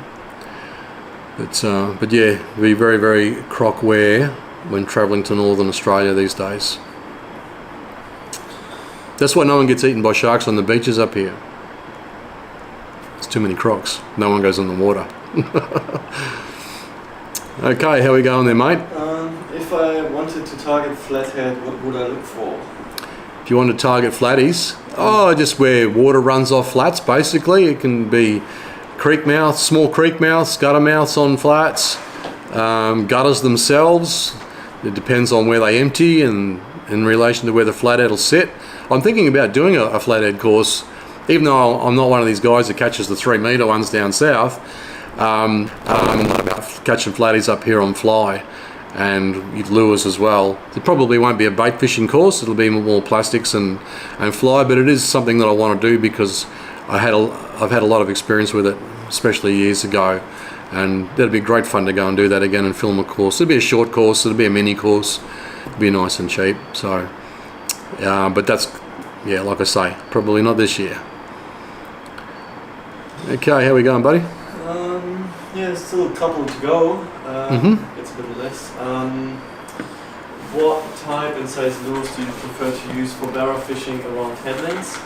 But yeah, be very, very croc aware when travelling to Northern Australia these days. That's why no one gets eaten by sharks on the beaches up here. There's too many crocs. No one goes in the water. Okay, how we going there, mate? If I wanted to target flathead, what would I look for? If you want to target flatties, just where water runs off flats, basically. It can be creek mouths, small creek mouths, gutter mouths on flats, gutters themselves. It depends on where they empty and in relation to where the flathead will sit. I'm thinking about doing a flathead course, even though I'm not one of these guys that catches the 3 metre ones down south. I'm about catching flatties up here on fly and lures as well. It probably won't be a bait fishing course, it'll be more plastics and fly, but it is something that I want to do because I've had a lot of experience with it, especially years ago, and that'd be great fun to go and do that again and film a course. It'll be a short course, it'll be a mini course, it'll be nice and cheap. So but that's, yeah, like I say, probably not this year. Okay, how we going, buddy? Yeah, still a couple to go. It's a bit less. What type and size lures do you prefer to use for barra fishing around headlands?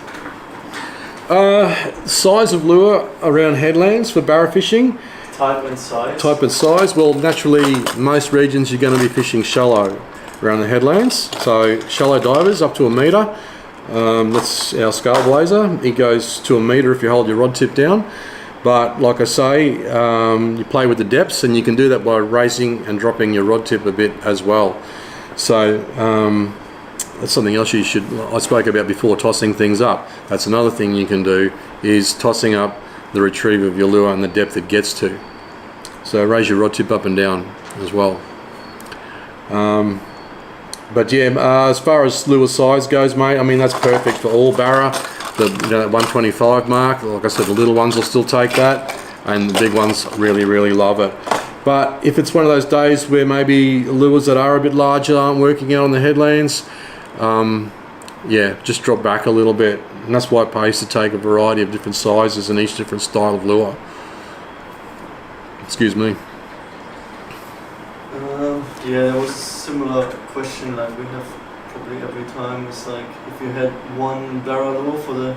Size of lure around headlands for barra fishing? Type and size? Type and size, well, naturally most regions you're going to be fishing shallow around the headlands. So shallow divers up to 1 metre. That's our Skull Blazer. It goes to 1 metre if you hold your rod tip down. But like I say, you play with the depths, and you can do that by raising and dropping your rod tip a bit as well. So that's something else I spoke about before, tossing things up. That's another thing you can do, is tossing up the retrieve of your lure and the depth it gets to. So raise your rod tip up and down as well. But yeah, as far as lure size goes, mate, I mean, that's perfect for all barra. The 125 mark, like I said, the little ones will still take that, and the big ones really, really love it. But if it's one of those days where maybe lures that are a bit larger aren't working out on the headlands, yeah, just drop back a little bit. And that's why it pays to take a variety of different sizes and each different style of lure. Excuse me. Yeah, there was a similar question like we have probably every time. It's like, if you had one barra lure for the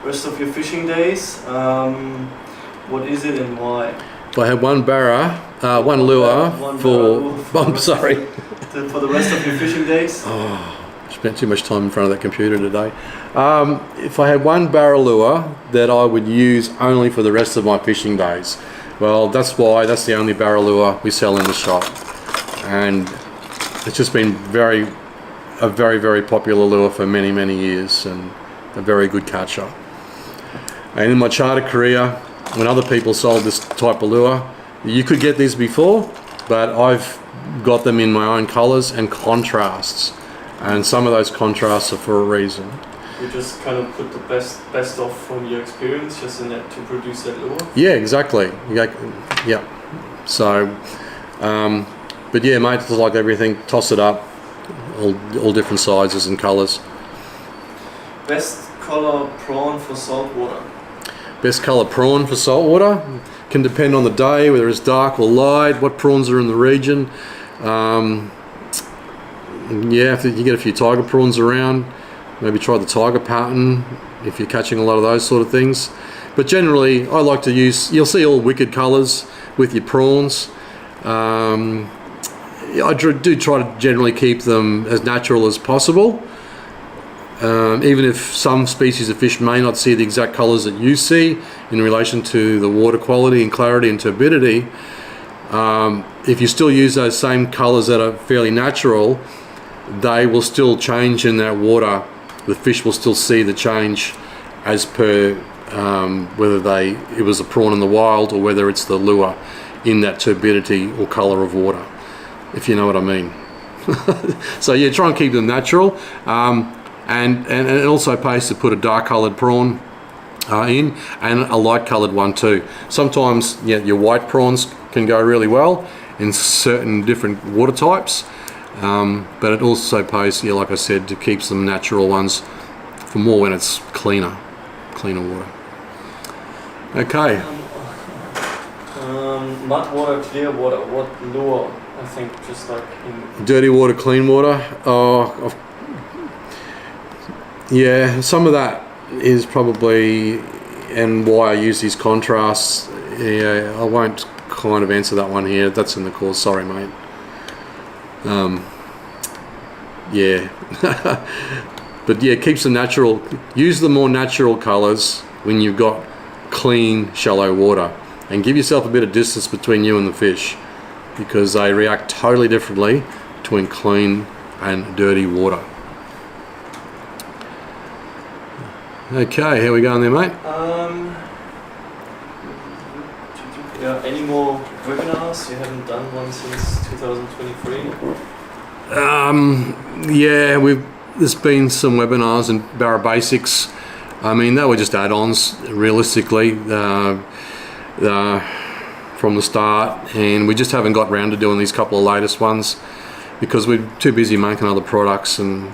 rest of your fishing days, what is it and why? If I had one barra, one lure for sorry. For the rest of your fishing days? Oh, spent too much time in front of that computer today. If I had one barra lure that I would use only for the rest of my fishing days, well, that's the only barra lure we sell in the shop. And it's just been a very, very popular lure for many, many years, and a very good catcher. And in my charter career, when other people sold this type of lure, you could get these before, but I've got them in my own colours and contrasts, and some of those contrasts are for a reason. You just kind of put the best off from your experience just in that to produce that lure? Yeah, exactly. Yeah. So, but yeah, mate, it's like everything, toss it up, all different sizes and colours. Best colour prawn for saltwater? Best colour prawn for saltwater can depend on the day, whether it's dark or light, what prawns are in the region. Yeah, if you get a few tiger prawns around, maybe try the tiger pattern if you're catching a lot of those sort of things. But generally, I like to use, you'll see all wicked colours with your prawns. I do try to generally keep them as natural as possible. Even if some species of fish may not see the exact colours that you see in relation to the water quality and clarity and turbidity, if you still use those same colours that are fairly natural, they will still change in that water. The fish will still see the change as per whether it was a prawn in the wild or whether it's the lure in that turbidity or colour of water, if you know what I mean. So yeah, try and keep them natural. And it also pays to put a dark coloured prawn in, and a light coloured one too. Sometimes your white prawns can go really well in certain different water types, but it also pays, like I said, to keep some natural ones for more when it's cleaner water. Okay. Mud water, clear water, what lure? I think just like in Dirty water, clean water. Yeah, some of that is probably, and why I use these contrasts. Yeah, I won't kind of answer that one here. That's in the course. Sorry, mate. Yeah, but yeah, keeps the natural. Use the more natural colours when you've got clean, shallow water, and give yourself a bit of distance between you and the fish, because they react totally differently between clean and dirty water. Okay, how we going there, mate? Yeah, any more webinars? You haven't done one since 2023? Yeah, there's been some webinars in Barra Basics. I mean, they were just add-ons, realistically, from the start, and we just haven't got round to doing these couple of latest ones because we're too busy making other products, and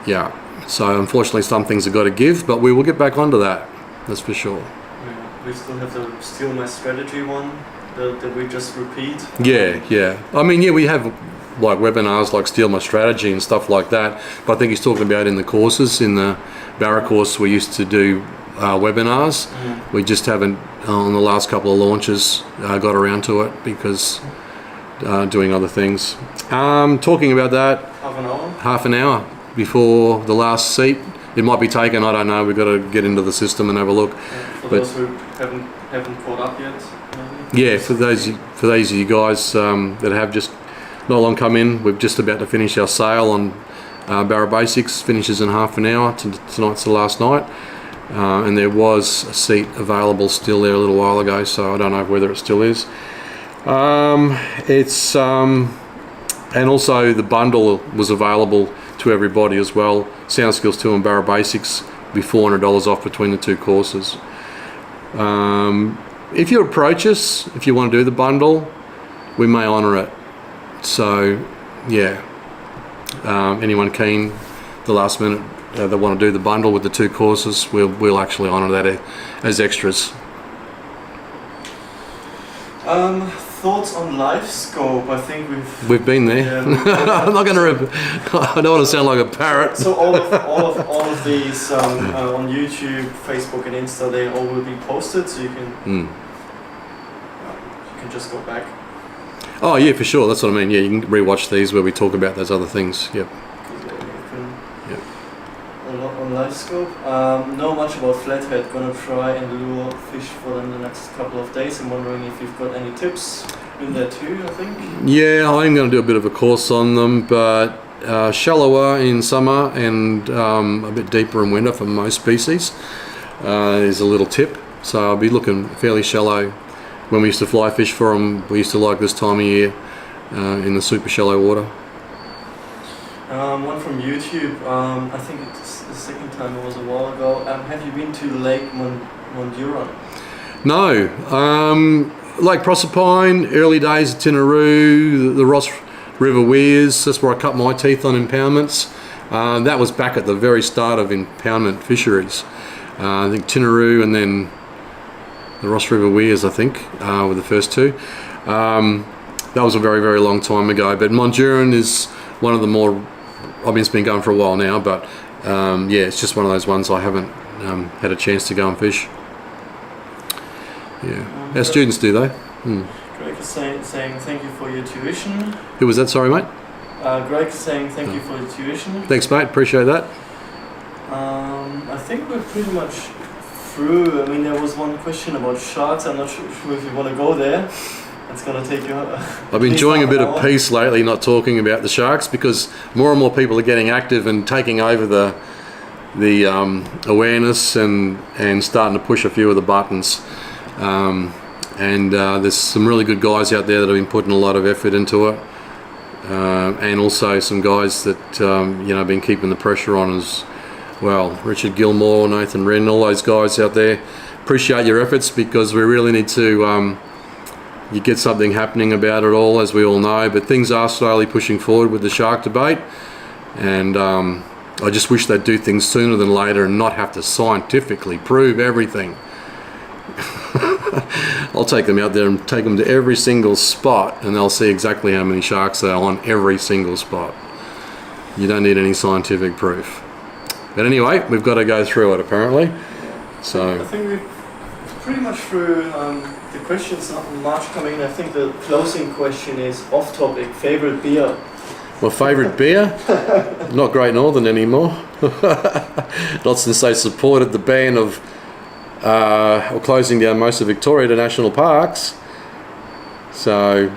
yeah, so unfortunately some things have got to give, but we will get back onto that, that's for sure. Yeah, we still have the Steal My Strategy one that we just repeat. Yeah. I mean, yeah, we have like webinars like Steal My Strategy and stuff like that, but I think he's talking about in the courses, in the Barra course we used to do webinars. We just haven't on the last couple of launches got around to it because doing other things. Talking about that, half an hour before the last seat. It might be taken, I don't know, we've got to get into the system and have a look. For those who haven't caught up yet, maybe? Yeah, for those of you guys that have just not long come in, we're just about to finish our sale on Barra Basics, finishes in half an hour. Tonight's the last night, and there was a seat available still there a little while ago, so I don't know whether it still is. And also the bundle was available to everybody as well. Sound Skills 2 and Barra Basics, be $400 off between the two courses. If you approach us, if you want to do the bundle, we may honour it. So yeah, anyone keen the last minute that want to do the bundle with the two courses, we'll actually honour that as extras. Thoughts on life scope? I think we've been there. Yeah, I'm not going to. I don't want to sound like a parrot. So all of these on YouTube, Facebook, and Insta, they all will be posted, so you can you can just go back. Oh yeah, for sure. That's what I mean. Yeah, you can rewatch these where we talk about those other things. Yep. Yep. A lot on life scope. Know much about flathead. Gonna try and lure fish for them the next couple of days. I'm wondering if you've got any tips in there too. I think. Yeah, I'm going to do a bit of a course on them, but shallower in summer and a bit deeper in winter for most species is a little tip. So I'll be looking fairly shallow. When we used to fly fish for them, we used to like this time of year in the super shallow water. One from YouTube, I think it's the second time, it was a while ago. Have you been to Lake Monduran? No. Lake Proserpine, early days of Tinaroo, the Ross River Weirs, that's where I cut my teeth on impoundments. That was back at the very start of impoundment fisheries. I think Tinaroo and then the Ross River Weirs, I think, were the first two. That was a very, very long time ago, but Monduran is one of the more, I mean, it's been going for a while now, but yeah, it's just one of those ones I haven't had a chance to go and fish. Yeah, our students do though. Greg is saying thank you for your tuition. Who was that, sorry mate? Greg is saying thank you for your tuition. Thanks mate, appreciate that. I think we're pretty much through. I mean, there was one question about sharks. I'm not sure if you want to go there. It's going to take you. I've been enjoying a bit of peace lately, not talking about the sharks, because more and more people are getting active and taking over the awareness and starting to push a few of the buttons. There's some really good guys out there that have been putting a lot of effort into it, and also some guys that been keeping the pressure on us well, Richard Gilmore, Nathan Wren, all those guys out there, appreciate your efforts, because we really need to you get something happening about it all, as we all know. But things are slowly pushing forward with the shark debate, and I just wish they'd do things sooner than later and not have to scientifically prove everything. I'll take them out there and take them to every single spot, and they'll see exactly how many sharks there are on every single spot. You don't need any scientific proof. But anyway, we've got to go through it apparently. So I think we're pretty much through the questions. Not much coming in. I think the closing question is off topic. Favorite beer? my favourite beer? Not Great Northern anymore. Not since they supported the ban of or closing down most of Victoria to national parks. So,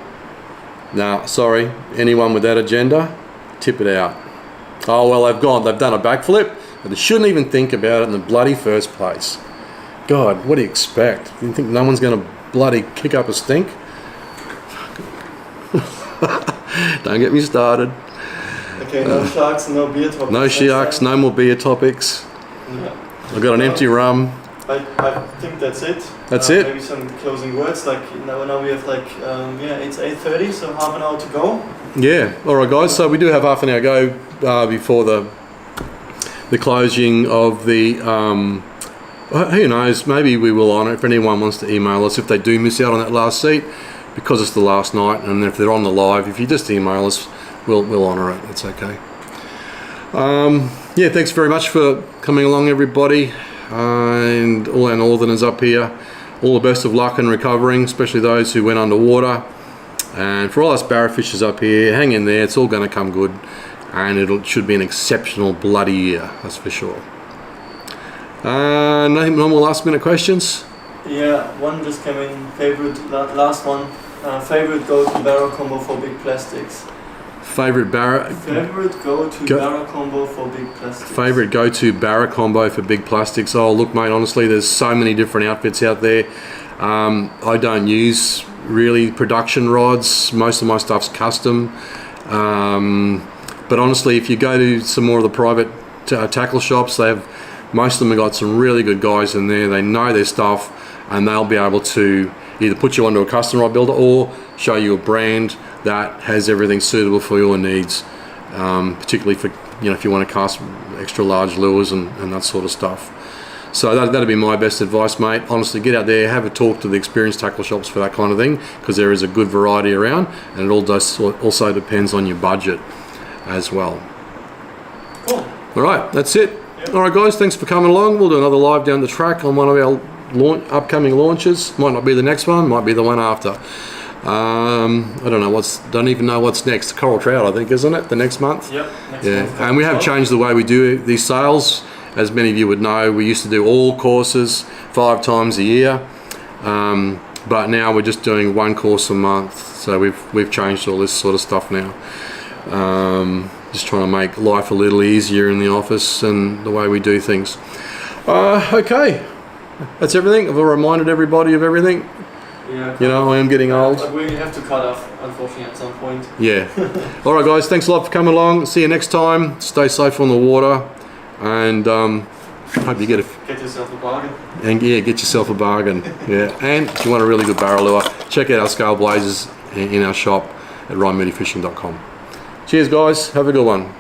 nah, sorry. Anyone with that agenda, tip it out. Oh well, they've done a backflip, but they shouldn't even think about it in the bloody first place. God, what do you expect? You think no one's going to bloody kick up a stink? Don't get me started. Okay, no sharks and no beer topics. No sharks, no more beer topics. Yeah. I've got an empty rum. I think that's it. That's it? Maybe some closing words. Like now we have like it's 8:30, so half an hour to go. Yeah. All right, guys. So we do have half an hour to go before the closing of the. Who knows? Maybe we will honour it if anyone wants to email us if they do miss out on that last seat, because it's the last night, and if they're on the live, if you just email us, we'll honour it. It's okay. Yeah. Thanks very much for coming along, everybody. And all our northerners up here, all the best of luck in recovering, especially those who went underwater. And for all us barra fishers up here, hang in there, it's all going to come good, and it should be an exceptional bloody year, that's for sure. No more last minute questions? Yeah, one just came in. Last one. Favorite go-to barra combo for big plastics. Favourite barra barra combo for big plastics. Favourite go-to barra combo for big plastics. Oh look mate, honestly there's so many different outfits out there. I don't use really production rods. Most of my stuff's custom. But honestly, if you go to some more of the private tackle shops, most of them have got some really good guys in there. They know their stuff, and they'll be able to either put you onto a custom rod builder or show you a brand that has everything suitable for your needs, particularly for if you want to cast extra large lures and that sort of stuff. So that'd be my best advice, mate. Honestly, get out there, have a talk to the experienced tackle shops for that kind of thing, because there is a good variety around, and it all also depends on your budget as well. Cool. All right, that's it. Yep. All right, guys, thanks for coming along. We'll do another live down the track on one of our upcoming launches. Might not be the next one, might be the one after. Don't even know what's next. Coral trout, I think, isn't it? The next month? Yep. Next month. And we have changed the way we do these sales. As many of you would know, we used to do all courses 5 times a year, but now we're just doing 1 course a month. So we've changed all this sort of stuff now. Just trying to make life a little easier in the office and the way we do things. Okay, that's everything. I've reminded everybody of everything. Yeah, I am getting old. But we have to cut off, unfortunately, at some point. Yeah. All right, guys. Thanks a lot for coming along. See you next time. Stay safe on the water, and hope you get yourself a bargain. And yeah, get yourself a bargain. Yeah. And if you want a really good barrel lure, check out our scale blazers in our shop at ryanmoodyfishing.com. Cheers, guys. Have a good one.